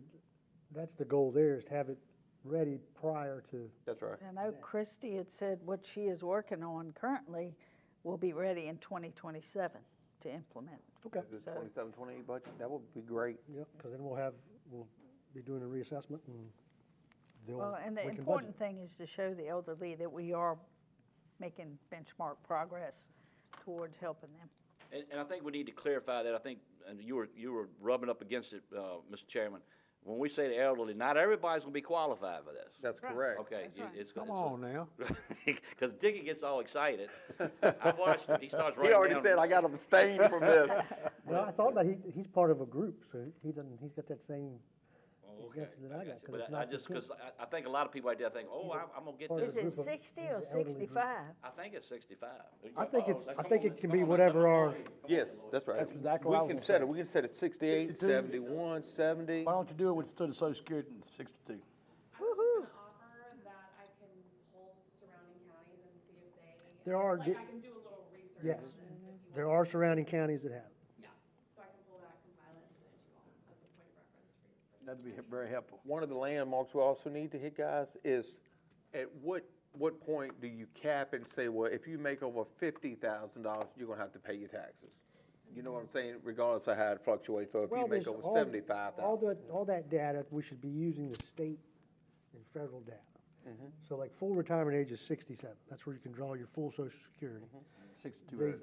that's the goal there, is to have it ready prior to, That's right. I know Christie had said what she is working on currently will be ready in 2027 to implement. okay. The So- 27, 28 budget, that would be great. Yep, because then we'll be doing a reassessment and Well, and the we can important budget. thing is to show the elderly that we are making benchmark progress towards helping them. And I think we need to clarify that. I think, and you were rubbing up against it, Mr. Chairman. When we say the elderly, not everybody's gonna be qualified for this. That's correct. Okay, That's right. it's. Come on now. Because Dickie gets all excited. I watched him, he starts writing He already down- said, I got abstained from this. Well, I thought about, he's part of a group, so he's got that same Oh, okay, exemption that I got, you. 'cause But it's I not just, just because I think a lot of people out there think, oh, I'm gonna get part of Is this. the it group of- 60 or is the elderly group. 65? I think it's 65. I think Uh-oh, I come think on, it can come be on, whatever come our, on. Yes, that's right. That's exactly what I was We can gonna set say. it, we can set it 68, 62. 71, 70. Why don't you do it with the Social Security in 62? I was just gonna offer that I can pull surrounding counties and see if they. There are Like, di- I can do a little research on yes, this if you there want. are surrounding counties that have. Yeah, so I can pull that, compile it, and send it to you all as a point of reference for you. for That'd be research. very helpful. One of the landmarks we also need to hit, guys, is at what point do you cap and say, well, if you make over $50,000, you're gonna have to pay your taxes? You know what I'm saying, regardless of how it fluctuates, so if you make There's over all 75,000. that data, we should be using the state and federal data. So like full retirement age is 67. That's where you can draw your full Social Security. 62 They- early.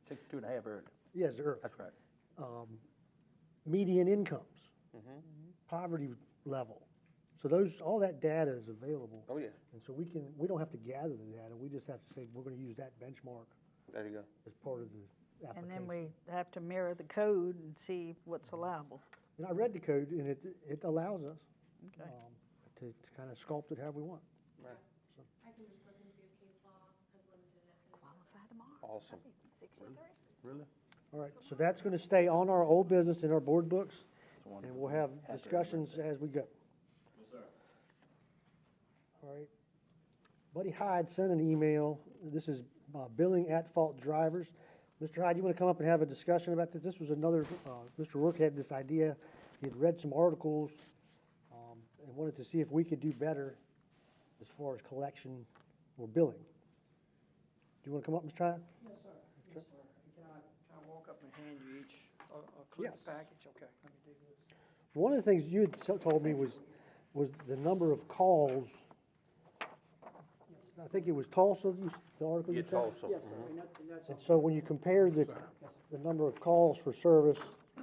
62 and a half early. Yes, early. That's right. Median incomes, poverty level. So those, all that data is available. Oh, yeah, And so we don't have to gather the data, we just have to say, we're gonna use that benchmark there you go. as part of the application. And then we have to mirror the code and see what's allowable. And I read the code, and it allows us Okay. to kind of sculpt it how we want. I can just look and see if case law has limited it. Qualify tomorrow. Awesome. 63. Really? All right, so that's gonna stay on our old business in our board books, That's wonderful. and we'll have Happy discussions as we go. Yes, sir. All right. Buddy Hyde sent an email. This is billing at-fault drivers. Mr. Hyde, you want to come up and have a discussion about this? This was another, Mr. Rourke had this idea. He had read some articles and wanted to see if we could do better as far as collection or billing. Do you want to come up, Mr. Hyde? Yes, sir. Yes, sir. Can I walk up and hand you each a clip Yes. package? Okay, let me do this. One of the things you had told me was the number of calls. I think it was Tulsa, the article you Yeah, sent? Tulsa. Yes, sir. And that's And so when you compare the number of calls for service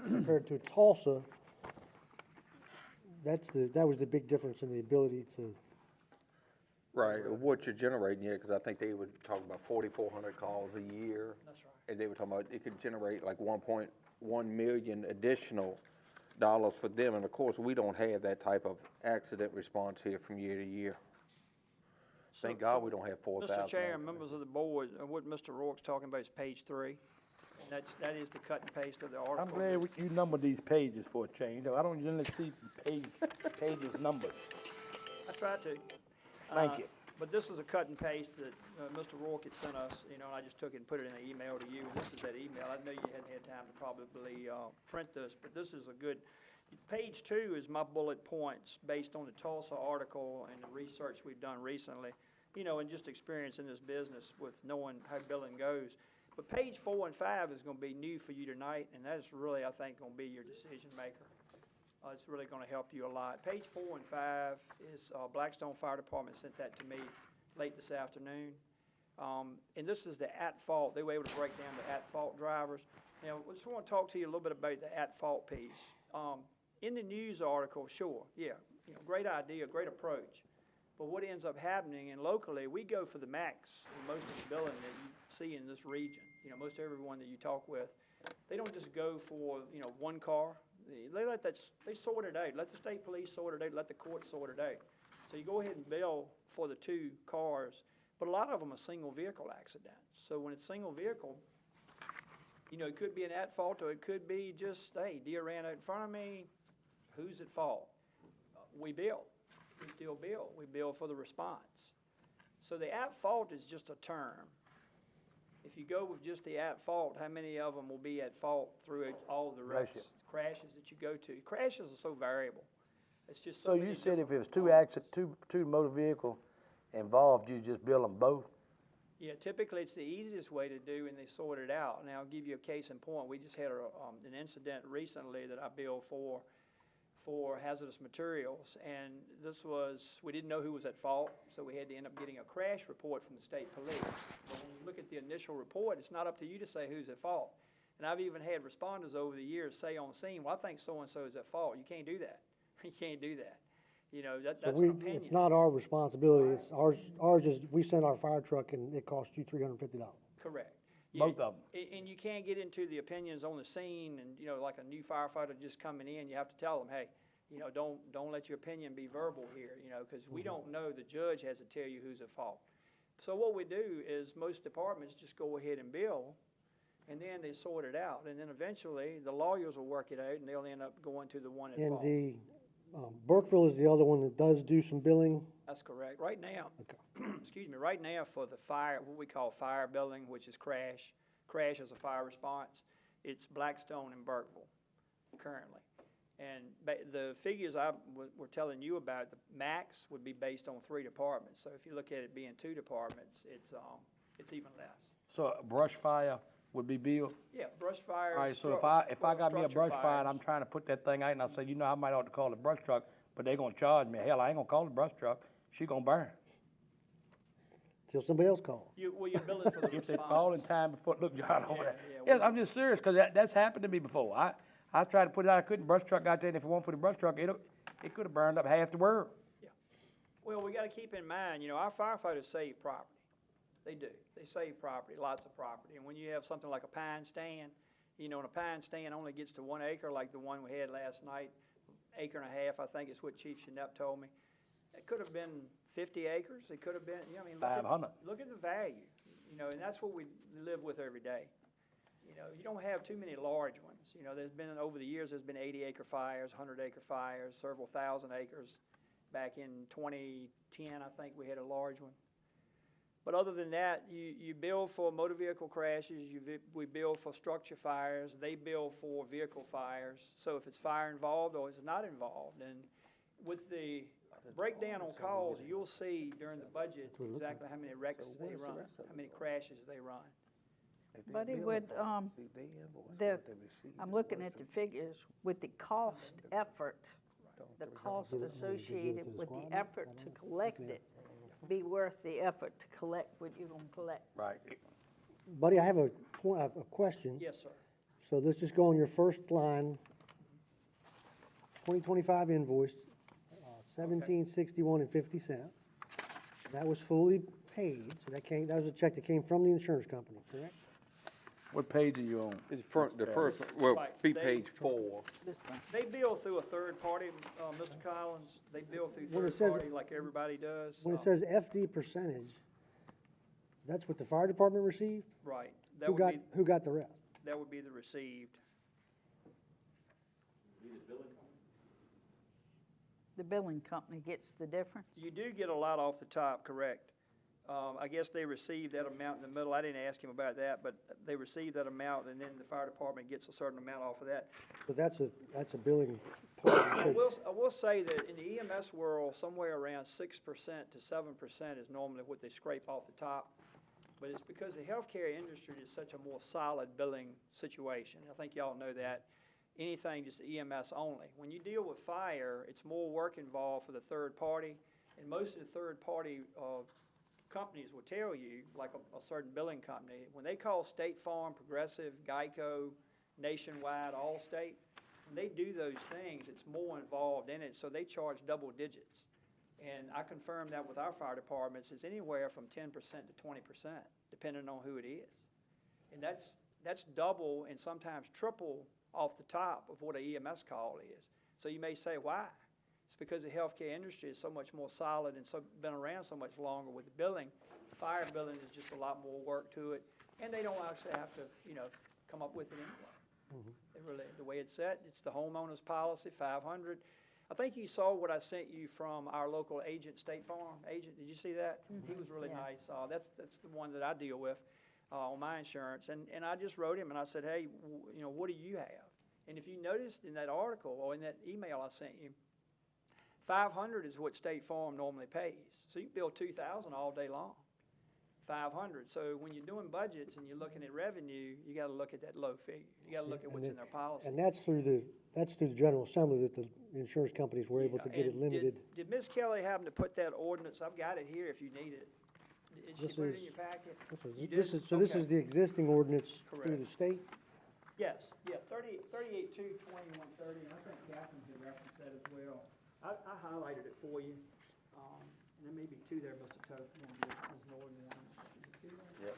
compared to Tulsa, that was the big difference in the ability to, Right, of what you're generating here, because I think they were talking about 4,400 calls a year. That's right. And they were talking about it could generate like 1.1 million additional dollars for them. And of course, we don't have that type of accident response here from year to year. Thank God we don't have 4,000. Mr. Chair, accidents. members of the board, what Mr. Rourke's talking about is page 3. And that is the cut and paste of the article. I'm glad you numbered these pages for a change. I don't usually see pages numbered. I tried to. Thank you. But this is a cut and paste that Mr. Rourke had sent us, and I just took it and put it in an email to you. This is that email. I know you hadn't had time to probably print this, but this is a good, page 2 is my bullet points based on the Tulsa article and the research we've done recently, and just experience in this business with knowing how billing goes. But page 4 and 5 is going to be new for you tonight, and that is really, I think, going to be your decision maker. It's really going to help you a lot. Page 4 and 5 is Blackstone Fire Department sent that to me late this afternoon. And this is the at-fault. They were able to break down the at-fault drivers. Now, I just want to talk to you a little bit about the at-fault piece. In the news article, sure, yeah, great idea, great approach. But what ends up happening, and locally, we go for the max in most of the billing that you see in this region. Most everyone that you talk with, they don't just go for, one car. They sort it out. Let the state police sort it out. Let the courts sort it out. So you go ahead and bill for the 2 cars, but a lot of them are single vehicle accidents. So when it's single vehicle, it could be an at fault, or it could be just, hey, deer ran out in front of me. Who's at fault? We bill. We still bill. We bill for the response. So the at fault is just a term. If you go with just the at fault, how many of them will be at fault through all the rest? Crashes that you go to. Crashes are so variable. It's just So you said if it was two motor vehicle involved, you just bill them both? Yeah, typically it's the easiest way to do, and they sort it out. Now, I'll give you a case in point. We just had an incident recently that I billed for hazardous materials, and we didn't know who was at fault, so we had to end up getting a crash report from the state police. But when you look at the initial report, it's not up to you to say who's at fault. And I've even had responders over the years say on scene, well, I think so-and-so is at fault. You can't do that. You can't do that. That's an opinion. It's not our responsibility, it's ours is, we send our fire truck and it costs you $350. Correct. Both of them. And you can't get into the opinions on the scene, and, like a new firefighter just coming in, you have to tell them, hey, don't let your opinion be verbal here, because we don't know. The judge has to tell you who's at fault. So what we do is most departments just go ahead and bill, and then they sort it out. And then eventually, the lawyers will work it out, and they'll end up going to the one at fault. And Burkeville is the other one that does do some billing. That's correct. Right now, Okay. excuse me, right now for the fire, what we call fire billing, which is crash is a fire response, it's Blackstone and Burkeville currently. And the figures we're telling you about, the max would be based on 3 departments. So if you look at it being 2 departments, it's even less. So a brush fire would be billed? Yeah, brush fires. All right, so if I got me a brush fire and I'm trying to put that thing out and I say, I might ought to call the brush truck but they gonna charge me. Hell, I ain't gonna call the brush truck. She gonna burn. Till somebody else calls. You bill it for the If they fall in response. time before, look, John over Yeah, there. yeah, Yes, I'm just serious, cause that's happened to me before. I tried to put it out, I couldn't, brush truck got there, and if it weren't for the brush truck, it could've burned up half the world. Well, we gotta keep in mind, our firefighters save property. They do. They save property, lots of property. And when you have something like a pine stand, and a pine stand only gets to 1 acre, like the one we had last night, acre and a half, I think is what Chief Shinepp told me. It could have been 50 acres. It could have been, look 500. look at the value, and that's what we live with every day. You don't have too many large ones. Over the years, there's been 80-acre fires, 100-acre fires, several thousand acres. Back in 2010, I think we had a large one. But other than that, you bill for motor vehicle crashes, we bill for structure fires, they bill for vehicle fires. So if it's fire involved or it's not involved, and with the breakdown on calls, you'll see during the budget exactly how many wrecks they run, how many crashes they run. But it would, I'm looking at the figures, with the cost effort, the cost associated with the effort to collect it, be worth the effort to collect what you're gonna collect. Right. Buddy, I have a question. Yes, sir. So let's just go on your first line, 2025 invoice, 1761.50. That was fully paid, so that was a check that came from the insurance company, correct? What page are you on? It's the first, well, Right. be page 4. This one. They bill through a third party, Mr. Collins. They bill through When it third says- party like everybody does. When it says FD percentage, that's what the fire department received? Right. That Who would be, got the rest? that would be the received. The billing company gets the difference? You do get a lot off the top, correct. I guess they received that amount in the middle. I didn't ask him about that, but they received that amount, and then the fire department gets a certain amount off of that. So that's a billing part. I will say that in the EMS world, somewhere around 6% to 7% is normally what they scrape off the top. But it's because the healthcare industry is such a more solid billing situation. I think y'all know that. Anything just EMS only. When you deal with fire, it's more work involved for the third party, and most of the third party companies will tell you, like a certain billing company, when they call State Farm, Progressive, Geico, Nationwide, Allstate, when they do those things, it's more involved in it, so they charge double digits. And I confirm that with our fire departments, it's anywhere from 10% to 20%, depending on who it is. And that's double and sometimes triple off the top of what an EMS call is. So you may say, why? It's because the healthcare industry is so much more solid and been around so much longer with the billing. Fire billing is just a lot more work to it, and they don't actually have to, come up with it anyway. They really, the way it's set, it's the homeowner's policy, 500. I think you saw what I sent you from our local agent, State Farm agent. Did you see that? He was really nice. That's the one that I deal with on my insurance, and I just wrote him and I said, hey, what do you have? And if you noticed in that article or in that email I sent you, 500 is what State Farm normally pays. So you bill 2,000 all day long, 500. So when you're doing budgets and you're looking at revenue, you got to look at that low figure. You got to look at what's in their policy. And that's through the General Assembly that the insurance companies were able to get it And limited. Did Ms. Kelly happen to put that ordinance? I've got it here if you need it. Did she This put it in is- your packet? You This did? is, so this Okay. is the existing ordinance through Correct. the state? Yes, 38.2/2130, and I think Catherine did reference that as well. I highlighted it for you, and there may be two there, Mr. Toth, there's more than one. Is it two there? Yep.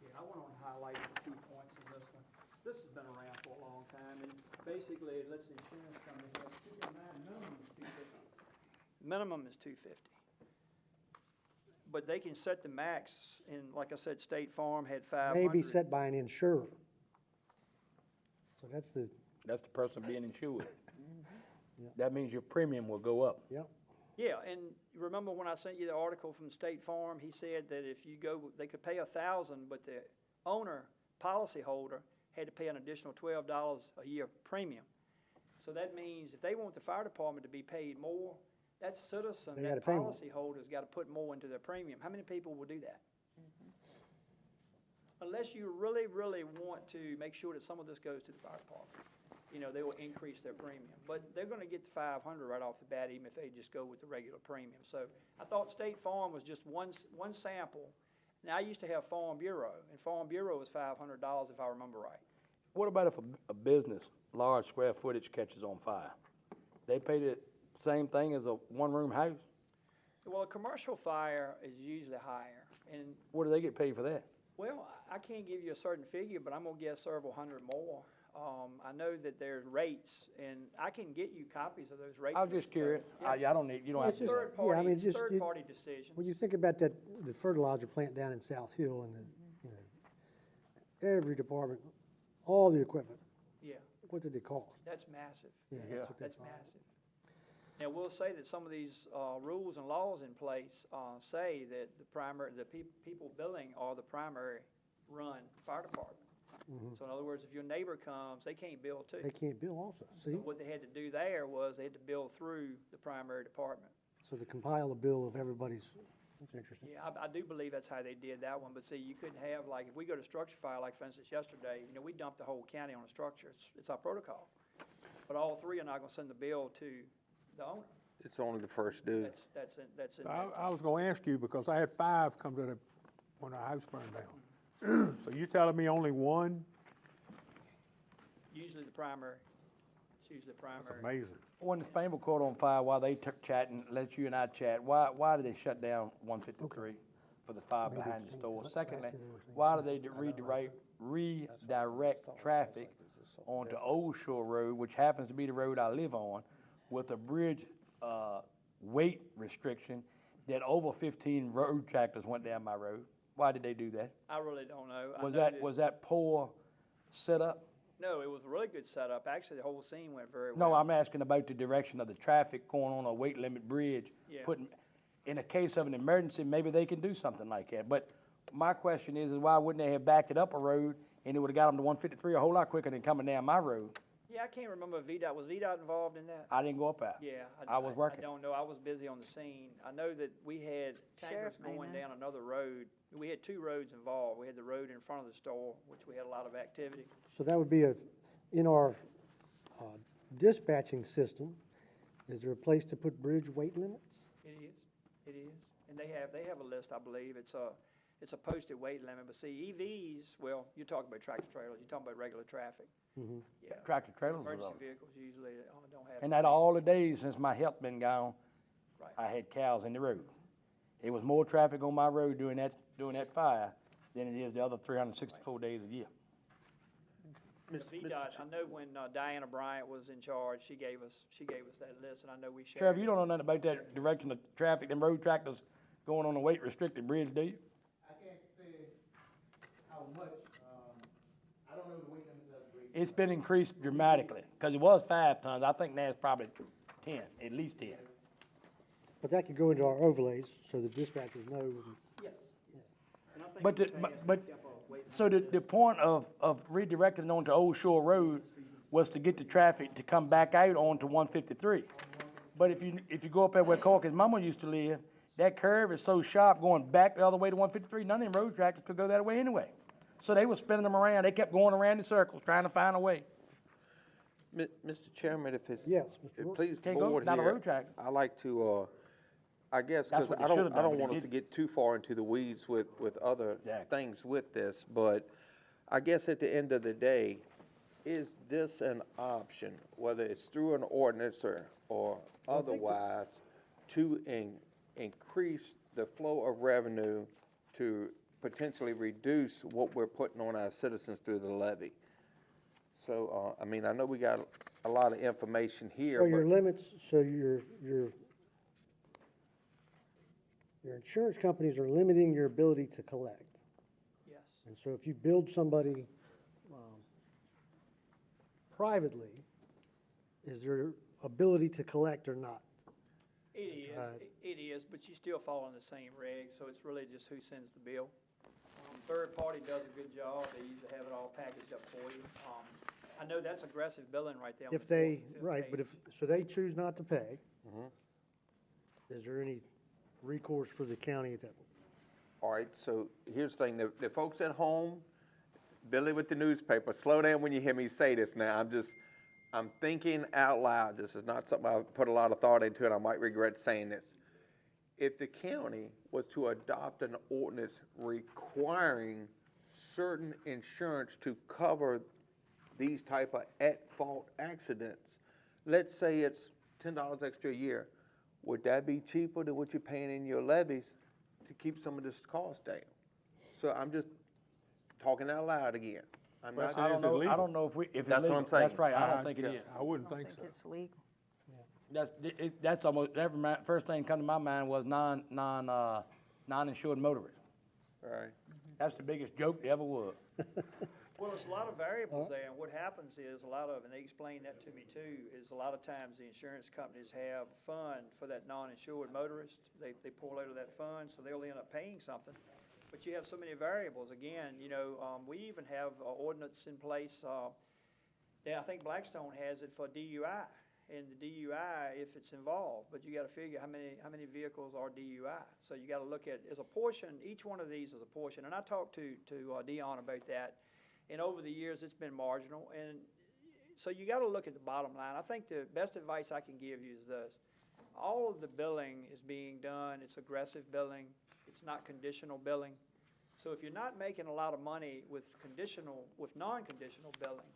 Yeah, I went on and highlighted the key points in this one. This has been around for a long time, and basically it lets the insurance company have, keep in mind, minimum is $250. Minimum is $250. But they can set the max, and like I said, State Farm had 500. May be set by an insurer. So that's the, That's the person being insured. That means your premium will go up. yep. Yeah, and remember when I sent you the article from State Farm, he said that if you go, they could pay $1,000, but the owner, policyholder, had to pay an additional $12 a year premium. So that means if they want the fire department to be paid more, that citizen, They that gotta pay more. policyholder's got to put more into their premium. How many people will do that? Unless you really, really want to make sure that some of this goes to the fire department. you know, they will increase their premium. But they're gonna get the 500 right off the bat, even if they just go with the regular premium. So I thought State Farm was just one sample. Now, I used to have Farm Bureau, and Farm Bureau was $500 if I remember right. What about if a business, large square footage catches on fire? They pay the same thing as a one-room house? Well, a commercial fire is usually higher, and, What do they get paid for that? well, I can't give you a certain figure, but I'm gonna guess several hundred more. I know that there's rates, and I can get you copies of those rates. I was just Mr. curious. Chairman. I don't need, you don't have It's to. do that. third-party, Yeah, I mean, it's just- third-party decisions. When you think about the fertilizer plant down in South Hill and every department, all the equipment, Yeah, what did it cost? that's massive. Yeah, that's what That's they cost. massive. Now, we'll say that some of these rules and laws in place say that the people billing are the primary run fire department. So in other words, if your neighbor comes, they can't bill too. They can't bill also, see? So what they had to do there was they had to bill through the primary department. So to compile a bill of everybody's, that's interesting. Yeah, I do believe that's how they did that one, but see, you couldn't have, like, if we go to structure fire, like for instance yesterday, you know, we dumped the whole county on a structure, it's our protocol. But all three are not gonna send the bill to the owner. It's only the first due. That's in. I was gonna ask you, because I had 5 come to when the house burned down. So you telling me only one? Usually the primary, it's usually the That's primary. amazing. When the Spainville caught on fire, while they took chatting, let you and I chat, why did they shut down 153 for the fire behind the store? Secondly, why did they redirect traffic onto Old Shore Road, which happens to be the road I live on, with a bridge weight restriction that over 15 road tractors went down my road? Why did they do that? I really don't know. I Was know that poor setup? No, it was a really good setup. Actually, the whole scene went very No, well. I'm asking about the direction of the traffic going on a weight limit bridge. Yeah. In a case of an emergency, maybe they can do something like that. But my question is why wouldn't they have backed it up a road and it would've got them to 153 a whole lot quicker than coming down my road? Yeah, I can't remember if VDOT, was VDOT involved in that? I didn't go up there. Yeah. I was working. I don't know. I was busy on the scene. I know that we had tankers Sheriff may going know. down another road. We had 2 roads involved. We had the road in front of the store, which we had a lot of activity. So that would be in our dispatching system, is there a place to put bridge weight limits? It is. And they have a list, I believe. It's a posted weight limit. But see, EVs, well, you're talking about tractor trailers. You're talking about regular traffic. Yeah. Tractor trailers was Emergency on. vehicles usually don't have. And the that same- all the days since my health been gone, Right. I had cows in the road. There was more traffic on my road during that fire than it is the other 364 days a year. The VDOT, I know when Diana Bryant was in charge, she gave us that list, and I know we shared. Sheriff, you don't know nothing about that direction of traffic, them road tractors going on a weight restricted bridge, do you? I can't say how much, I don't know the weight limits of the bridge. It's been increased dramatically, because it was 5 tons. I think now it's probably 10, at least 10. But that could go into our overlays, so the dispatchers know. Yes. And I think But, in the past, we kept a weight so the point of redirecting onto Old Shore Road was to get the traffic to come back out onto 153. But if you go up there where Corky's mama used to live, that curve is so sharp going back the other way to 153, none of them road tractors could go that way anyway. So they were spinning them around. They kept going around in circles trying to find a way. Mr. Chairman, if it's. Yes, Mr. If Rourke. please, the Can't go board down a here, road track. I like to, I guess, That's because what they I should've don't done, but want they us to didn't. get too far into the weeds with other Exactly. things with this, but I guess at the end of the day, is this an option, whether it's through an ordinance or otherwise, to increase the flow of revenue to potentially reduce what we're putting on our citizens through the levy? So, I mean, I know we got a lot of information here, So your but limits, so your insurance companies are limiting your ability to collect. Yes. And so if you build somebody privately, is there ability to collect or not? It is, but you still fall in the same regs, so it's really just who sends the bill. Third party does a good job. They usually have it all packaged up for you. I know that's aggressive billing right there. on If the they, fourth and fifth right, but page. so they choose not to pay, is there any recourse for the county at that point? all right, so here's the thing, the folks at home, Billy with the newspaper, slow down when you hear me say this now, I'm thinking out loud, this is not something I put a lot of thought into, and I might regret saying this. If the county was to adopt an ordinance requiring certain insurance to cover these type of at-fault accidents, let's say it's $10 extra a year, would that be cheaper than what you're paying in your levies to keep some of this cost down? So I'm just talking out loud again. I'm not, Question is, is it I legal? don't know if it's That's what legal. I'm saying. That's right, I don't think it is. I wouldn't think so. It's legal. That's almost, first thing that come to my mind was non-insured motorists. right. That's the biggest joke there ever was. Well, there's a lot of variables there, and what happens is a lot of, and they explained that to me too, is a lot of times the insurance companies have a fund for that non-insured motorist. They pull out of that fund, so they'll end up paying something. But you have so many variables. Again, we even have an ordinance in place, I think Blackstone has it for DUI. And the DUI, if it's involved, but you gotta figure how many vehicles are DUI. So you gotta look at, as a portion, each one of these is a portion. And I talked to Dion about that. And over the years, it's been marginal. And so you gotta look at the bottom line. I think the best advice I can give you is this. All of the billing is being done, it's aggressive billing, it's not conditional billing. So if you're not making a lot of money with non-conditional billing,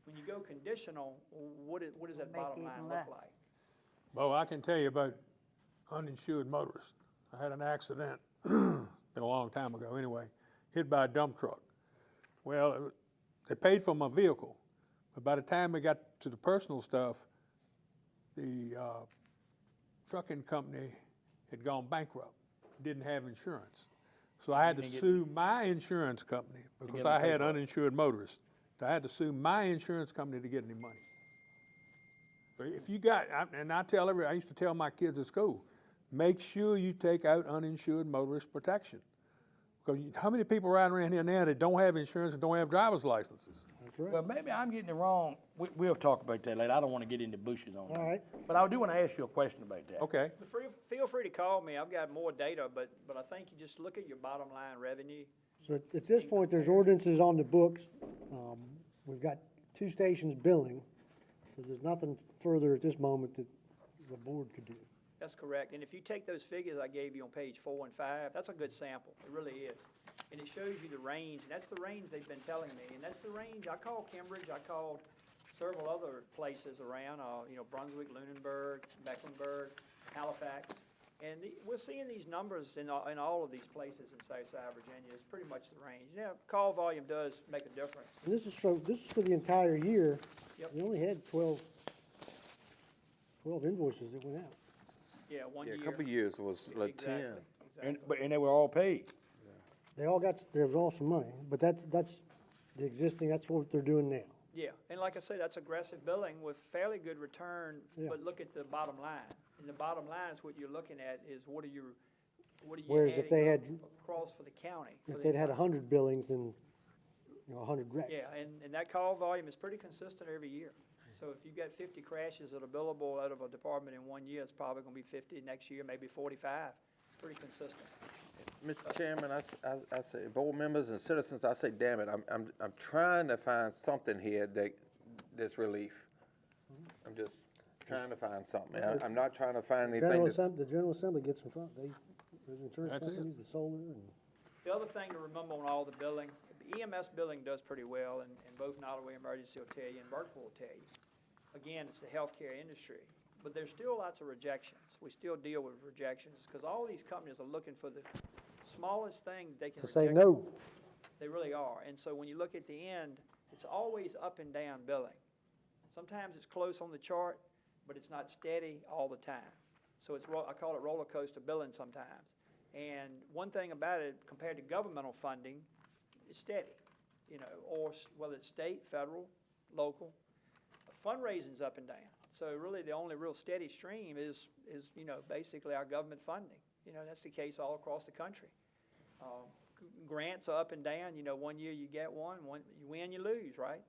when you go conditional, what does that Make bottom even line look less. like? Well, I can tell you about uninsured motorists. I had an accident, been a long time ago anyway, hit by a dump truck. Well, they paid for my vehicle, but by the time we got to the personal stuff, the trucking company had gone bankrupt, didn't have insurance. So I had to sue my insurance company because I had uninsured motorists. I had to sue my insurance company to get any money. But if you got, and I used to tell my kids at school, make sure you take out uninsured motorist protection. Because how many people riding around here now that don't have insurance and don't have driver's licenses? That's right. Well, maybe I'm getting it wrong. We'll talk about that later. I don't want to get into bushes on that. All right. But I do want to ask you a question about that. Okay. But feel free to call me, I've got more data, but I think you just look at your bottom line revenue. So at this point, there's ordinances on the books. We've got 2 stations billing, so there's nothing further at this moment that the board could do. That's correct. And if you take those figures I gave you on page 4 and 5, that's a good sample. It really is. And it shows you the range, and that's the range they've been telling me. And that's the range, I called Cambridge, I called several other places around, Brunswick, Lunenburg, Mecklenburg, Halifax. And we're seeing these numbers in all of these places in Southside Virginia. It's pretty much the range. Yeah, call volume does make a difference. And this is for the entire year. Yep. We only had 12 invoices that went out. Yeah, one Yeah, year. a couple of years was like Exactly, 10. exactly. And they were all paid. They all got, there was all some money, but that's the existing, that's what they're doing now. Yeah, and like I said, that's aggressive billing with fairly good return, Yeah. but look at the bottom line. And the bottom line is what you're looking at is what are you Whereas if they adding had- up across for the county? for If the they'd had entire- 100 billings, then, 100 wrecks. Yeah, and that call volume is pretty consistent every year. So if you've got 50 crashes that are billable out of a department in 1 year, it's probably gonna be 50 next year, maybe 45. Pretty consistent. Mr. Chairman, I say, board members and citizens, I say, damn it, I'm trying to find something here that's relief. I'm just trying to find something. I'm not trying to find anything that's. The General Assembly gets in front, there's insurance That's it. companies, the solar, and The other thing to remember on all the billing, EMS billing does pretty well, and both Nottoway Emergency will tell you, and Burkeville will tell you. Again, it's the healthcare industry, but there's still lots of rejections. We still deal with rejections, because all these companies are looking for the smallest thing they can to reject. say no. They really are, and so when you look at the end, it's always up and down billing. Sometimes it's close on the chart, but it's not steady all the time. So I call it roller coaster billing sometimes. And one thing about it, compared to governmental funding, it's steady, or whether it's state, federal, local. Fundraising's up and down. So really the only real steady stream is basically our government funding. That's the case all across the country. Grants are up and down, 1 year you get one, you win, you lose, right?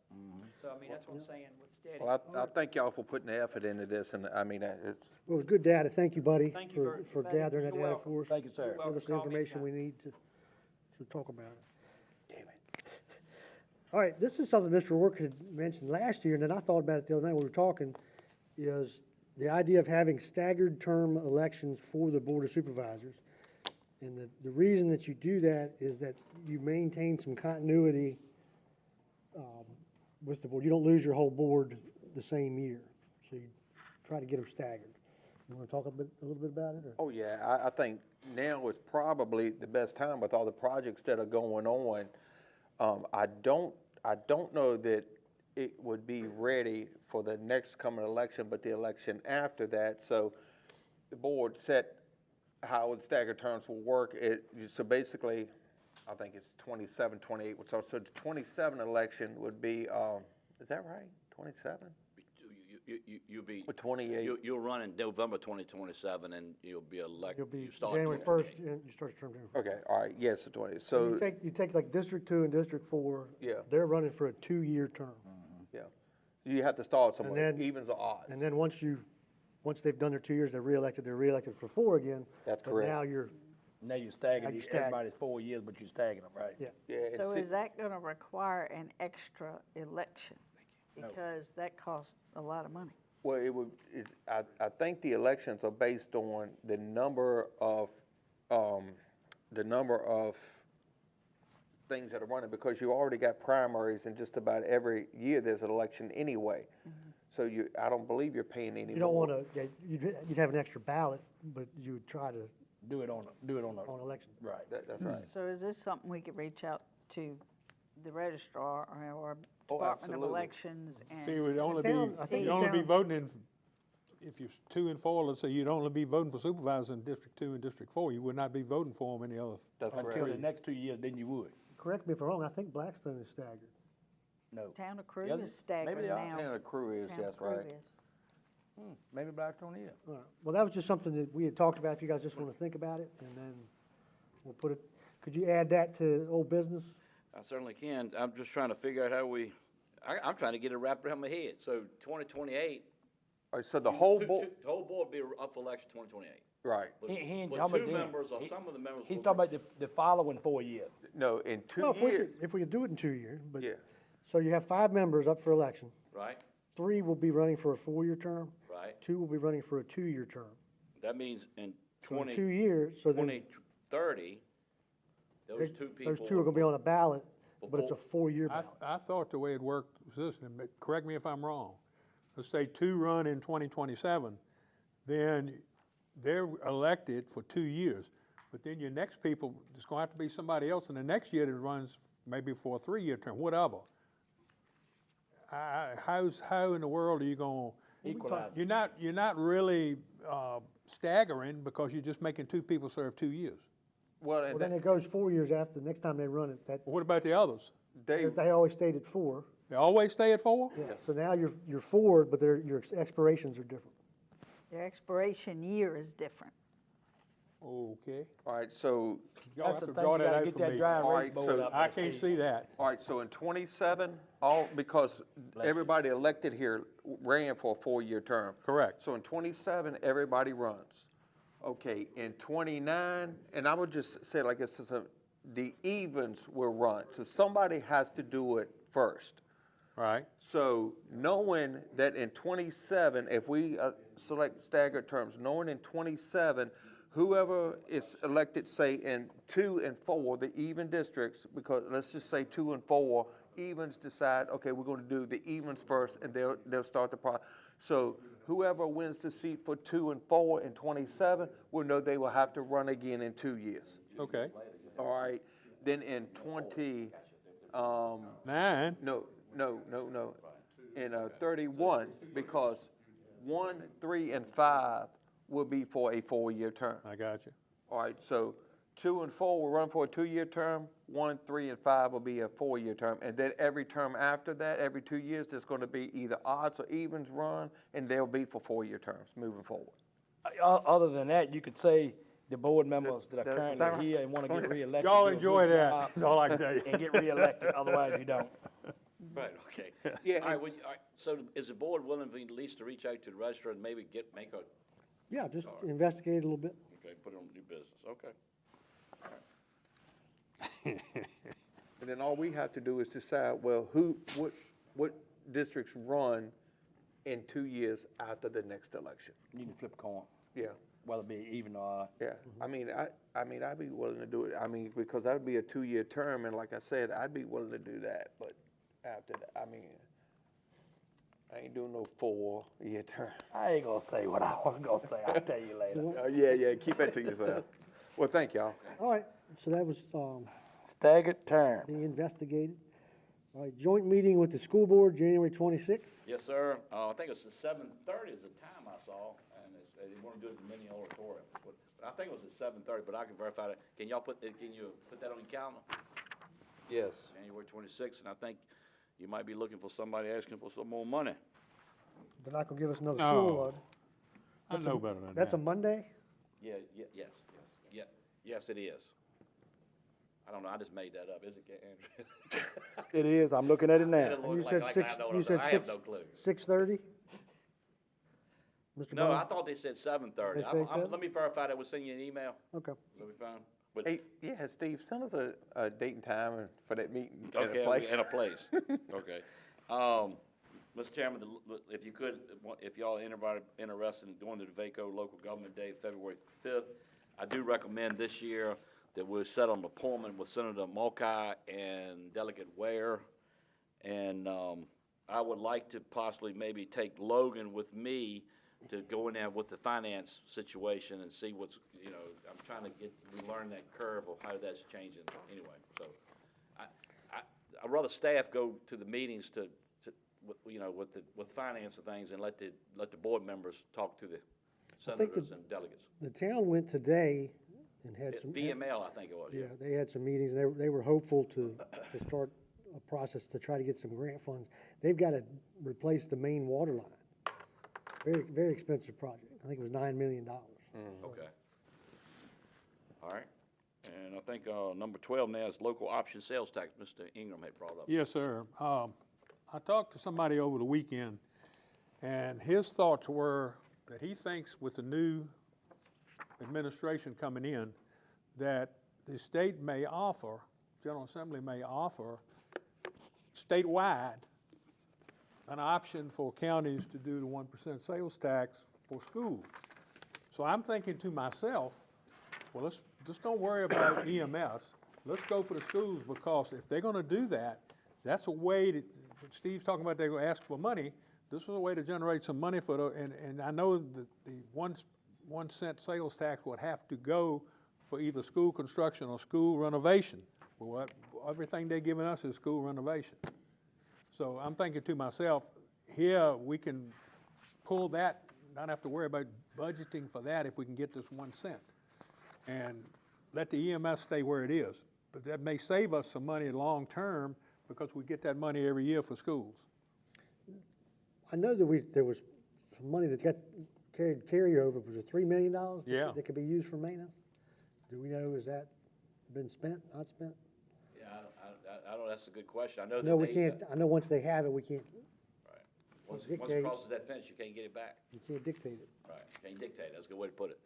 So, I mean, that's what I'm saying with steady. Well, I thank y'all for putting the effort into this, and I mean, it's. Well, it was good data, thank you, buddy, Thank you for very- gathering that You're data welcome. for us. Thank you, sir. You're Give us the welcome. Call me information we anytime. need to talk about it. Damn it. All right, this is something Mr. Rourke had mentioned last year, and then I thought about it the other night when we were talking, is the idea of having staggered term elections for the Board of Supervisors. And the reason that you do that is that you maintain some continuity with the board. You don't lose your whole board the same year, so you try to get them staggered. You want to talk a little bit about it? Or? Oh, yeah, I think now is probably the best time with all the projects that are going on. I don't know that it would be ready for the next coming election, but the election after that. So the board set how the staggered terms will work. So basically, I think it's 27, 28. So the 27 election would be, is that right? 27? You'll be. Or 28. You'll run in November 2027, and you'll be elected. You'll be start January 1st, 2028. you start your term January 1st. Okay, all right, yes, the 20. So So, you take like District 2 and District 4. Yeah. They're running for a 2-year term. yeah, you have to start somewhere, then- evens or odds. And then once they've done their 2 years, they're reelected for 4 again. That's But correct. now you're, Now you're staggering, Now you stagger. everybody's 4 years, but you're staggering them, right? yeah. Yeah, and So see- is that gonna require an extra election? Because that costs a lot of money. Well, I think the elections are based on the number of things that are running, because you already got primaries, and just about every year there's an election anyway. So I don't believe you're paying any more. You don't want to, you'd have an extra ballot, but you would try to, Do it on on election. right. That's right. So is this something we could reach out to the registrar or Oh, Department of absolutely. Elections See, it and would only Town- I think you'd the only be town- voting in, if you're 2 and 4, let's say, you'd only be voting for supervisors in District 2 and District 4. You would not be voting for them any other. That's Until correct. the next 2 years, then you would. Correct me if I'm wrong, I think Blackstone is staggered. No. Town of Crew Yeah, is maybe staggered they are. now. And the crew is, Town of that's Crew right. is. Maybe Blackstone is. All right. Well, that was just something that we had talked about, if you guys just want to think about it, and then we'll put it, could you add that to old business? I certainly can. I'm just trying to figure out how I'm trying to get it wrapped around my head. So 2028. All right, so the whole The board, whole board will be up for election 2028. right, But, He ain't but talking two about them. members or He- some of the members. He's will talking be- about the following 4 years. no, in 2 No, years, if we could do it in 2 years, but, yeah, so you have 5 members up for election. Right, 3 will be running for a 4-year term, right. 2 will be running for a 2-year term. That means in So in 2 years, so then 2030, those two people. those 2 are gonna be on a ballot, but it's a Before- 4-year I, ballot. I thought the way it worked was this, and correct me if I'm wrong. Let's say 2 run in 2027, then they're elected for 2 years. But then your next people, there's gonna have to be somebody else in the next year that runs maybe for a 3-year term, whatever. How in the world are you gonna? Equalize. You're not really staggering, because you're just making 2 people serve 2 years. well, Well, and then it goes 4 years after, the next time they run it, But what about the others? they always stayed at 4. They always stay at 4? Yeah, so now you're 4, but your expirations are different. Their expiration year is different. Okay. all right, so, Y'all That's have the to thing, draw you that gotta out get for that me. dry All erase right, board so up. I can't see that. all right, so in 27, because everybody elected here ran for a 4-year term. Correct. So in 27, everybody runs. Okay, in 29, and I would just say like this, the evens will run. So somebody has to do it first. Right. So knowing that in 27, if we select staggered terms, knowing in 27, whoever is elected, say in 2 and 4, the even districts, because let's just say 2 and 4, evens decide, okay, we're going to do the evens first, and they'll start the process. So whoever wins the seat for 2 and 4 in 27 will know they will have to run again in 2 years. Okay. All right. Then in 20, 9. no. In 31, because 1, 3, and 5 will be for a 4-year term. I got you. All right, so 2 and 4 will run for a 2-year term. 1, 3, and 5 will be a 4-year term. And then every term after that, every 2 years, there's going to be either odds or evens run, and they'll be for 4-year terms moving forward. Other than that, you could say the board members that are that- currently that- here and wanna get reelected. Y'all do a enjoy good that, job that's all I can tell you. And get reelected, otherwise you don't. Right, okay. Yeah, All right, all right, so is the board willing at least to reach out to the registrar and maybe make a, Yeah, just investigate it a little bit. okay, put it on new business, okay. And then all we have to do is decide, well, what districts run in 2 years after the next election? You can flip a coin, Yeah, whether it be even or odd. yeah. I mean, I'd be willing to do it. I mean, because that would be a 2-year term, and like I said, I'd be willing to do that. But after that, I mean, I ain't doing no 4-year term. I ain't gonna say what I was gonna say, I'll tell you later. Yeah, keep that to yourself. Well, thank y'all. All right, so that was, Staggered term. being investigated. All right, joint meeting with the school board, January 26th. Yes, sir. I think it's at 7:30 is the time I saw, and they want to do it in mini auditorium. But I think it was at 7:30, but I can verify that. Can you put that on your calendar? Yes. January 26th, and I think you might be looking for somebody asking for some more money. They're not gonna give us another No. school, I know better than that. that's a Monday? Yes, it is. I don't know, I just made that up, is it, Andrew? It is, I'm looking at it now. And you said I have no clue. 6:30? Mr. No, Bowden? I thought they said 7:30. They say seven? Let me verify that, we'll send you an email. Okay. That'll be fine. But, Hey, yeah, Steve, send us a date and time for that meeting and okay, a place. and a place. Okay. Mr. Chairman, if you could, if y'all are interested in going to the VACO Local Government Day, February 5th, I do recommend this year that we'll set an appointment with Senator Mulcahy and Delegate Ware. And I would like to possibly maybe take Logan with me to go in there with the finance situation and see what's, you know, I'm trying to learn that curve of how that's changing anyway. So I'd rather staff go to the meetings with finance and things and let the board members talk to the senators and delegates. The town went today and had some. VML, I think it was, Yeah, they had some meetings, and they were hopeful to start a process to try to get some grant funds. They've got to replace the main water line. Very, very expensive project. I think it was $9 million. Okay. All right. And I think number 12 now is local option sales tax. Mr. Ingram had brought up. Yes, sir. I talked to somebody over the weekend, and his thoughts were that he thinks with the new administration coming in, that the state may offer, General Assembly may offer statewide an option for counties to do the 1% sales tax for schools. So I'm thinking to myself, well, let's just don't worry about EMS. Let's go for the schools, because if they're gonna do that, that's a way to, Steve's talking about they're gonna ask for money. This is a way to generate some money for the, and I know that the 1 cent sales tax would have to go for either school construction or school renovation. Well, everything they're giving us is school renovation. So I'm thinking to myself, here we can pull that, not have to worry about budgeting for that if we can get this 1 cent. And let the EMS stay where it is. But that may save us some money long term, because we get that money every year for schools. I know that there was some money that got carryover. Was it $3 million? Yeah. That could be used for maintenance? Do we know, has that been spent, not spent? Yeah, I don't, that's a good question. I know that No, we can't, I know once they have it, we can't, Right. Once it dictate. crosses that fence, you can't get it back. you can't dictate it. Right. Can't dictate it. That's a good way to put it.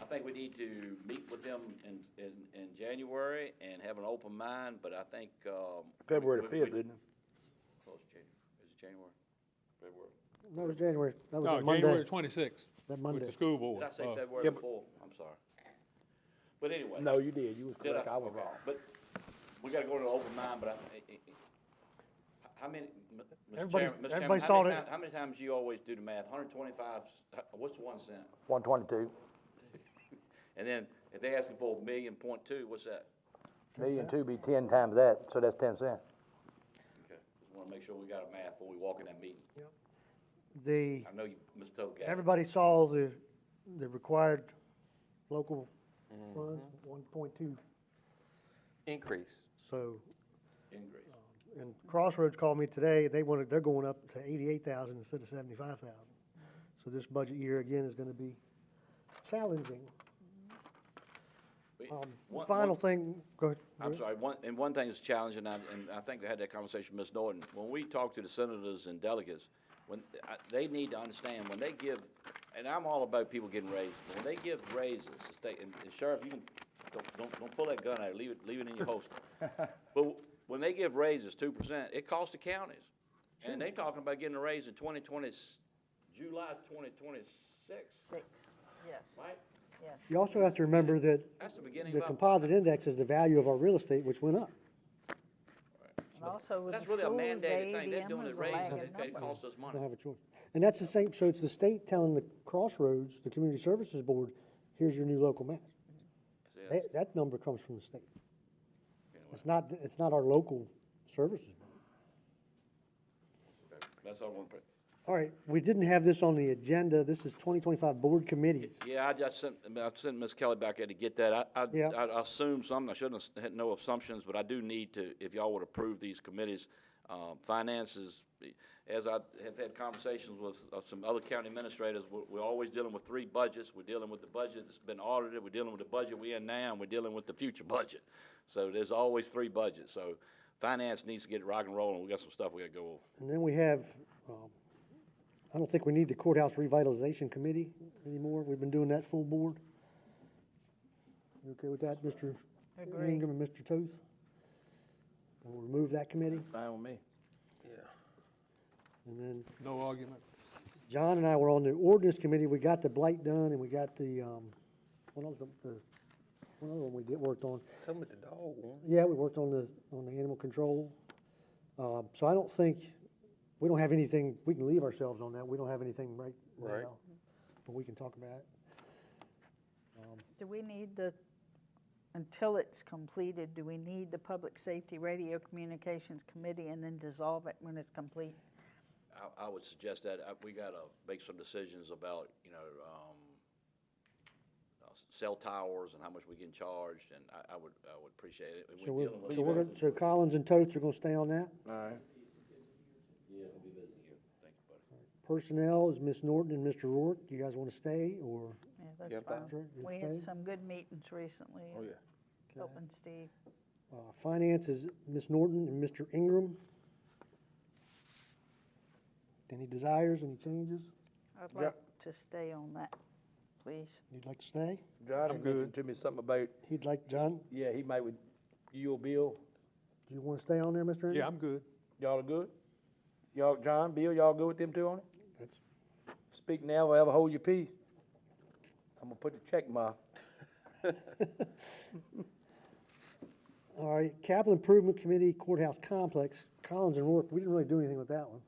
I think we need to meet with them in January and have an open mind, but I think, February the 5th, isn't it? Close January. Is it January? February? No, it was January, that was No, that Monday. January 26th. That With Monday. the school board. Did I say February yeah, the 4th? I'm sorry. But anyway. No, you did, you was Did correct, I was Okay. wrong. But we gotta go to the open mind, but how many, Mr. Everybody- Chairman, Mr. everybody Chairman, saw it. how many times do you always do the math? 125, what's 1 cent? 122, And then if they're asking for $1.2 million, what's that? million two be 10 times that, so that's 10 cents. Okay, just wanna make sure we got a math before we walk in that meeting. The, I know you, Mr. Toad, got it. everybody saw the required local funds, 1.2. Increase. So, Increase. and Crossroads called me today, they're going up to 88,000 instead of 75,000. So this budget year again is gonna be challenging. Final thing, go ahead. I'm sorry, one thing that's challenging, and I think we had that conversation with Ms. Norton, when we talk to the senators and delegates, they need to understand, when they give, and I'm all about people getting raises, but when they give raises, the state, and Sheriff, you can Don't pull that gun out, leave it in your holster. But when they give raises 2%, it costs the counties. And they talking about getting a raise in July 2026, Yes, right? yes. You also have to remember that That's the beginning the of. composite index is the value of our real estate, which went up. And also with the That's really a schools, the mandated thing. They're ADM doing is it a raising, lagging it number. costs us Don't money. have a choice. And that's the same, so it's the state telling the Crossroads, the Community Services Board, here's your new local match. Yes. That number comes from the state. Anyway, It's not our local services board. okay. That's all I want to put. All right, we didn't have this on the agenda. This is 2025 board committees. Yeah, I sent Ms. Kelly back there to get that. Yeah. I assumed something, I shouldn't have had no assumptions, but I do need to, if y'all would approve these committees. Finances, as I have had conversations with some other county administrators, we're always dealing with three budgets. We're dealing with the budget that's been audited, we're dealing with the budget we're in now, and we're dealing with the future budget. So there's always three budgets. So finance needs to get rock and rolling. We got some stuff we gotta go over. And then we have, I don't think we need the courthouse revitalization committee anymore. We've been doing that full board. You okay with that, Mr. Agree. Ingram and Mr. Toth? We'll remove that committee. Fine with me. And then No argument. John and I were on the ordinance committee. We got the blight done and we got the, what else, what other one we worked on? Some with the dog one. Yeah, we worked on the animal control. So I don't think, we don't have anything, we can leave ourselves on that. We don't have anything right Right. now. But we can talk about it. Do we need until it's completed, do we need the Public Safety Radio Communications Committee and then dissolve it when it's complete? I would suggest that we gotta make some decisions about, cell towers and how much we get charged, and I would appreciate it. So dealing with- so Collins and Toth are gonna stay on that? All right. Yeah, we'll be busy here. Thank you, buddy. Personnel is Ms. Norton and Mr. Rourke. Do you guys wanna stay or? Yeah, that's Yep. fine. Sure, you We had stay? some good meetings recently. Oh, yeah. Helping Steve. Finance is Ms. Norton and Mr. Ingram. Any desires, any changes? I'd like to stay on that, please. You'd like to stay? John had mentioned to me something about, He'd like, John, yeah, he might with you or Bill. do you wanna stay on there, Mr. Ingram? Yeah, I'm good. Y'all are good? Y'all, John, Bill, y'all good with them two on it? That's, Speak now, forever hold your peace. I'm gonna put the check mark. all right, Capital Improvement Committee, Courthouse Complex, Collins and Rourke, we didn't really do anything with that one.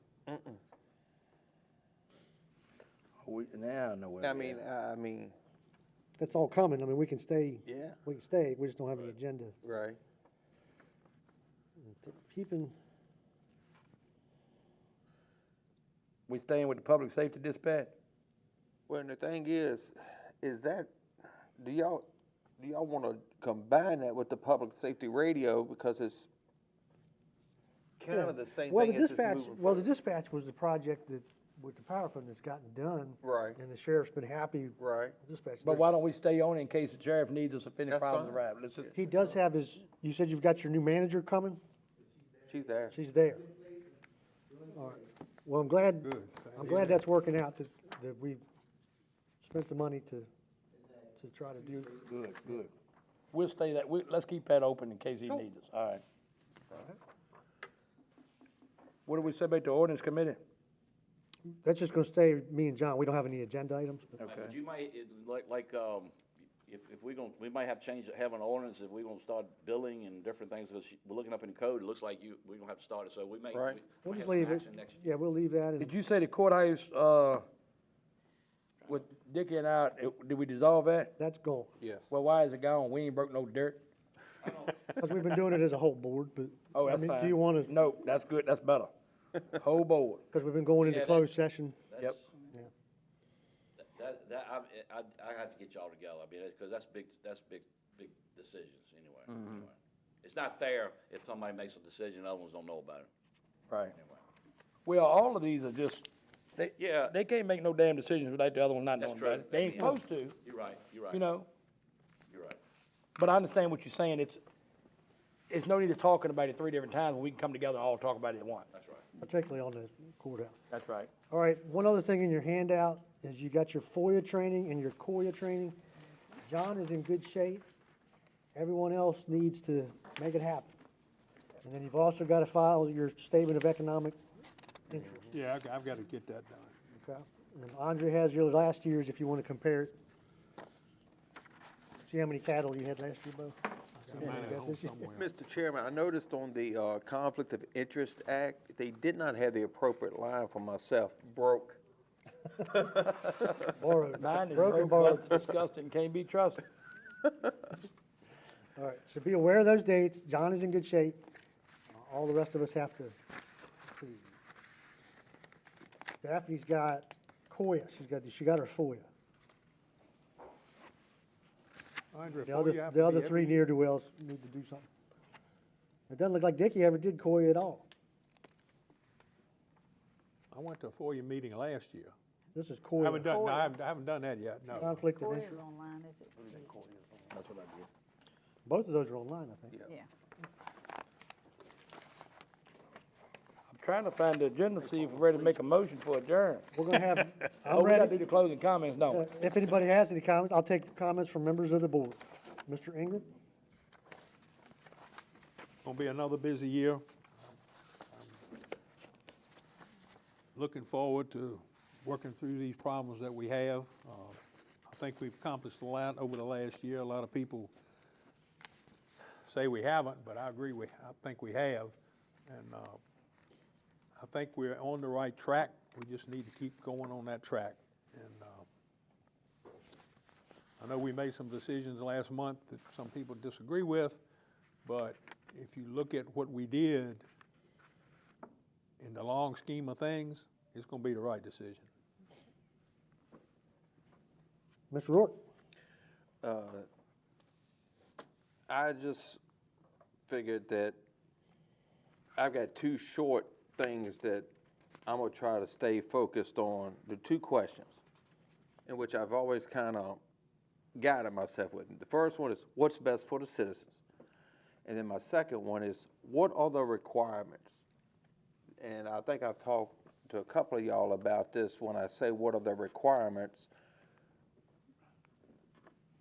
Now I know where. I mean, That's all coming, I mean, we can stay. Yeah. We can stay, we just don't have any agenda. right. Keeping, We staying with the public safety dispatch? Well, and the thing is that, do y'all wanna combine that with the public safety radio, because it's kind of the same well, thing the as just dispatch, moving well, the forward. dispatch was the project that, with the power fund that's gotten done. Right. And the sheriff's been happy. with Right. the Dispatch. But why don't we stay on in case the sheriff needs us if any That's problems fine. arise? Let's just, He does have his, you said you've got your new manager coming? She's there. She's there. All right. Well, I'm glad, Good. I'm glad that's working out, that we spent the money to try to do. good, good. We'll stay that, let's keep that open in case he needs us, all right. What do we say about the ordinance committee? That's just gonna stay me and John. We don't have any agenda items, but Right, but you might, if we might have to have an ordinance if we're gonna start billing and different things, because we're looking up in the code, it looks like we're gonna have to start it, so we may. Right. we'll have just some leave it. action next year. Yeah, we'll leave that. Did And you say the courthouse, with Dickie and I, did we dissolve that? that's gone. Yes. Well, why is it gone? We ain't broke no dirt. Because we've been doing it as a whole board, but. Oh, that's I mean, fine. do you wanna, No, that's good, that's better. Whole board. because we've been going into Yeah, closed session. Yep. Yeah. I have to get y'all together, I mean, because that's big decisions anyway. Anyway. It's not fair if somebody makes a decision, other ones don't know about it, Right. anyway. Well, all of these are just, Yeah. they can't make no damn decisions without the other one not That's knowing true. about it. They ain't Yeah. supposed to, You're right, you're right. you know? You're right. But I understand what you're saying. It's no need of talking about it 3 different times when we can come together and all talk about it at once. That's right. Particularly on the courthouse. That's right. All right, one other thing in your handout is you got your FOIA training and your COIA training. John is in good shape. Everyone else needs to make it happen. And then you've also got to file your statement of economic interest, Yeah, I've got to get that done. okay? And Andre has your last year's if you want to compare it. See how many cattle you had last year, Bo? Got mine at home somewhere. Mr. Chairman, I noticed on the Conflict of Interest Act, they did not have the appropriate line for myself, broke. Borrowed. Mine is Broken broke, borrowed. busted, disgusting, can't be trusted. All right, so be aware of those dates. John is in good shape. All the rest of us have to. Daphne's got COIA. She got her FOIA. Andre, The before you other, have the to other be three every- ne'er-do-wells need to do something. It doesn't look like Dickie ever did COIA at all. I went to a 4-year meeting last year. This is I COIA. haven't done, no, I haven't done that yet, no. Conflict of COIA's interest. online, is it? That's what I did. Both of those are online, I think. Yeah. I'm trying to find the agenda, see if we're ready to make a motion for adjourn. We're gonna have, Oh, I'm we gotta do ready. the closing comments, no. If anybody has any comments, I'll take comments from members of the board. Mr. Ingram? Gonna be another busy year. Looking forward to working through these problems that we have. I think we've accomplished a lot over the last year. A lot of people say we haven't, but I agree, I think we have. And I think we're on the right track. We just need to keep going on that track. And I know we made some decisions last month that some people disagree with, but if you look at what we did in the long scheme of things, it's gonna be the right decision. Mr. Rourke? I just figured that I've got two short things that I'm gonna try to stay focused on, the two questions, in which I've always kind of guided myself with. The first one is, what's best for the citizens? And then my second one is, what are the requirements? And I think I've talked to a couple of y'all about this when I say, what are the requirements?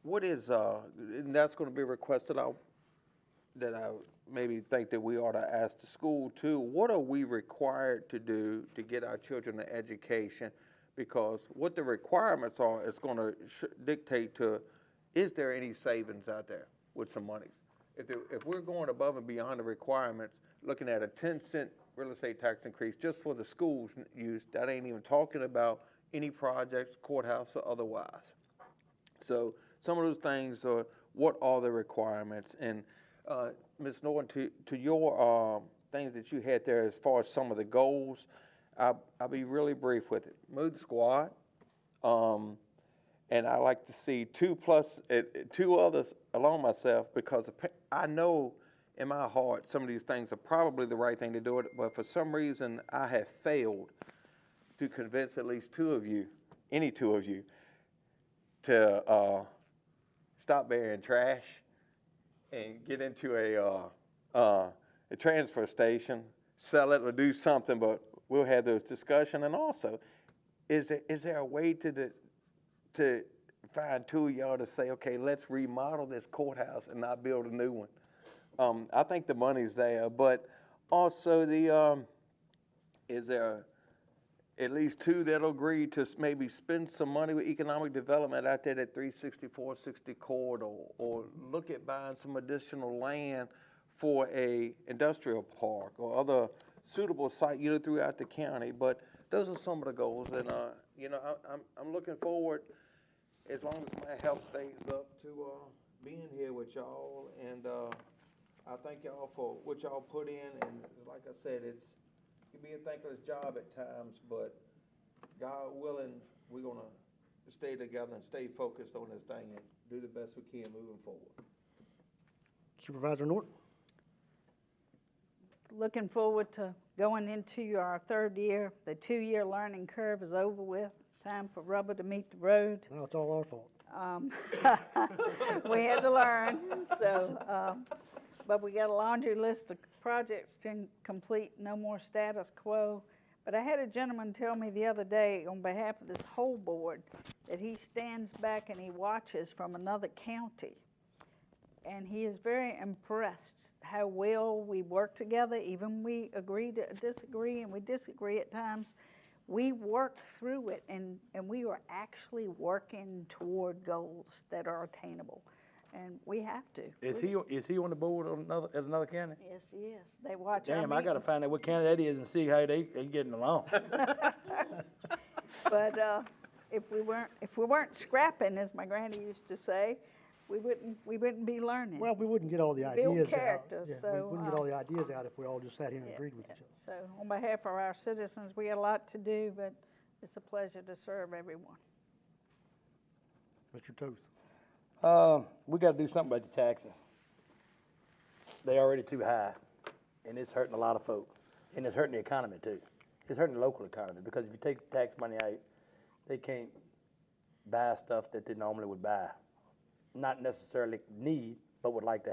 What is, and that's gonna be a request that I maybe think that we ought to ask the school too. What are we required to do to get our children an education? Because what the requirements are is gonna dictate to, is there any savings out there with some monies? If we're going above and beyond the requirements, looking at a 10-cent real estate tax increase just for the schools use, that ain't even talking about any projects, courthouse or otherwise. So some of those things are, what are the requirements? And Ms. Norton, to your things that you had there as far as some of the goals, I'll be really brief with it. Move the squad, and I like to see 2 others along myself, because I know in my heart some of these things are probably the right thing to do it, but for some reason I have failed to convince at least 2 of you, any 2 of you, to stop burying trash and get into a transfer station, sell it or do something, but we'll have those discussions. And also, is there a way to find 2 of y'all to say, okay, let's remodel this courthouse and not build a new one? I think the money's there, but also is there at least 2 that'll agree to maybe spend some money with economic development out there at 360-460 corridor, or look at buying some additional land for a industrial park or other suitable site, throughout the county. But those are some of the goals, and I'm looking forward, as long as my health stays up, to being here with y'all. And I thank y'all for what y'all put in. And like I said, it can be a thankless job at times, but God willing, we're gonna stay together and stay focused on this thing and do the best we can moving forward. Supervisor Norton? Looking forward to going into our 3rd year. The 2-year learning curve is over with. Time for rubber to meet the road. Now it's all our fault. We had to learn, so, but we got a laundry list of projects to complete, no more status quo. But I had a gentleman tell me the other day, on behalf of this whole board, that he stands back and he watches from another county And he is very impressed how well we work together, even we agree to disagree, and we disagree at times. We work through it, and we are actually working toward goals that are attainable, and we have to. Is he on the board on another county? Yes, he is. They watch our Damn, I gotta meetings. find out what county that is and see how they getting along. But if we weren't scrapping, as my granny used to say, we wouldn't be learning. Well, we wouldn't get all the Build ideas out. character, Yeah, so, we wouldn't get all the ideas out if we all just sat here and Yeah, agreed with yeah. each other. So on behalf of our citizens, we got a lot to do, but it's a pleasure to serve everyone. Mr. Toth. We gotta do something about the taxes. They already too high, and it's hurting a lot of folks, and it's hurting the economy too. It's hurting the local economy, because if you take the tax money out, they can't buy stuff that they normally would buy. Not necessarily need, but would like to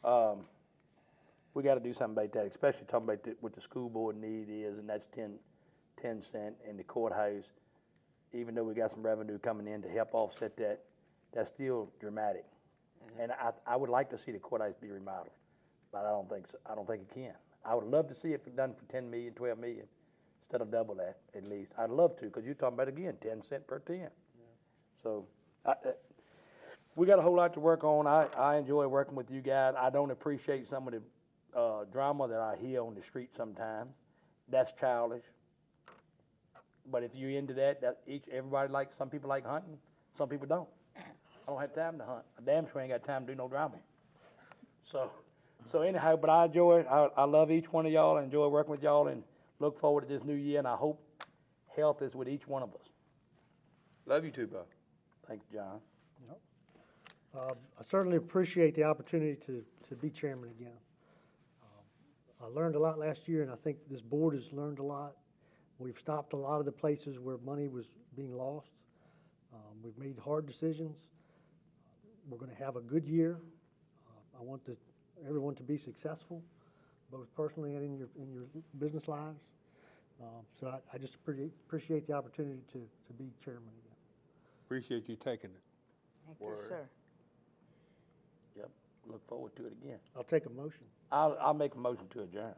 have. We gotta do something about that, especially talking about what the school board need is, and that's 10 cent, and the courthouse, even though we got some revenue coming in to help offset that, that's still dramatic. And I would like to see the courthouse be remodeled, but I don't think so. I don't think it can. I would love to see it done for 10 million, 12 million, instead of double that at least. I'd love to, because you're talking about, again, 10 cent per 10. So, we got a whole lot to work on. I enjoy working with you guys. I don't appreciate some of the drama that I hear on the street sometimes. That's childish. But if you're into that, everybody likes, some people like hunting, some people don't. I don't have time to hunt. I damn sure ain't got time to do no drama. So anyhow, but I enjoy it. I love each one of y'all. I enjoy working with y'all, and look forward to this new year, and I hope health is with each one of us. Love you too, Bo. Thank you, John. I certainly appreciate the opportunity to be chairman again. I learned a lot last year, and I think this board has learned a lot. We've stopped a lot of the places where money was being lost. We've made hard decisions. We're going to have a good year. I want everyone to be successful, both personally and in your business lives. So I just appreciate the opportunity to be chairman again. Appreciate you taking it. Thank you, sir. Yep, look forward to it again. I'll take a motion. I'll make a motion to adjourn.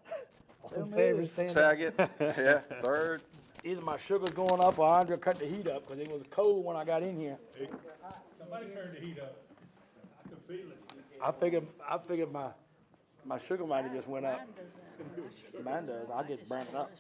All in favor, stand up. Second, yeah, third. Either my sugar's going up or Andre cut the heat up, because it was cold when I got in here. Somebody turned the heat up. I could feel it. I figured my sugar might have just went up. Mine does. I get burnt up.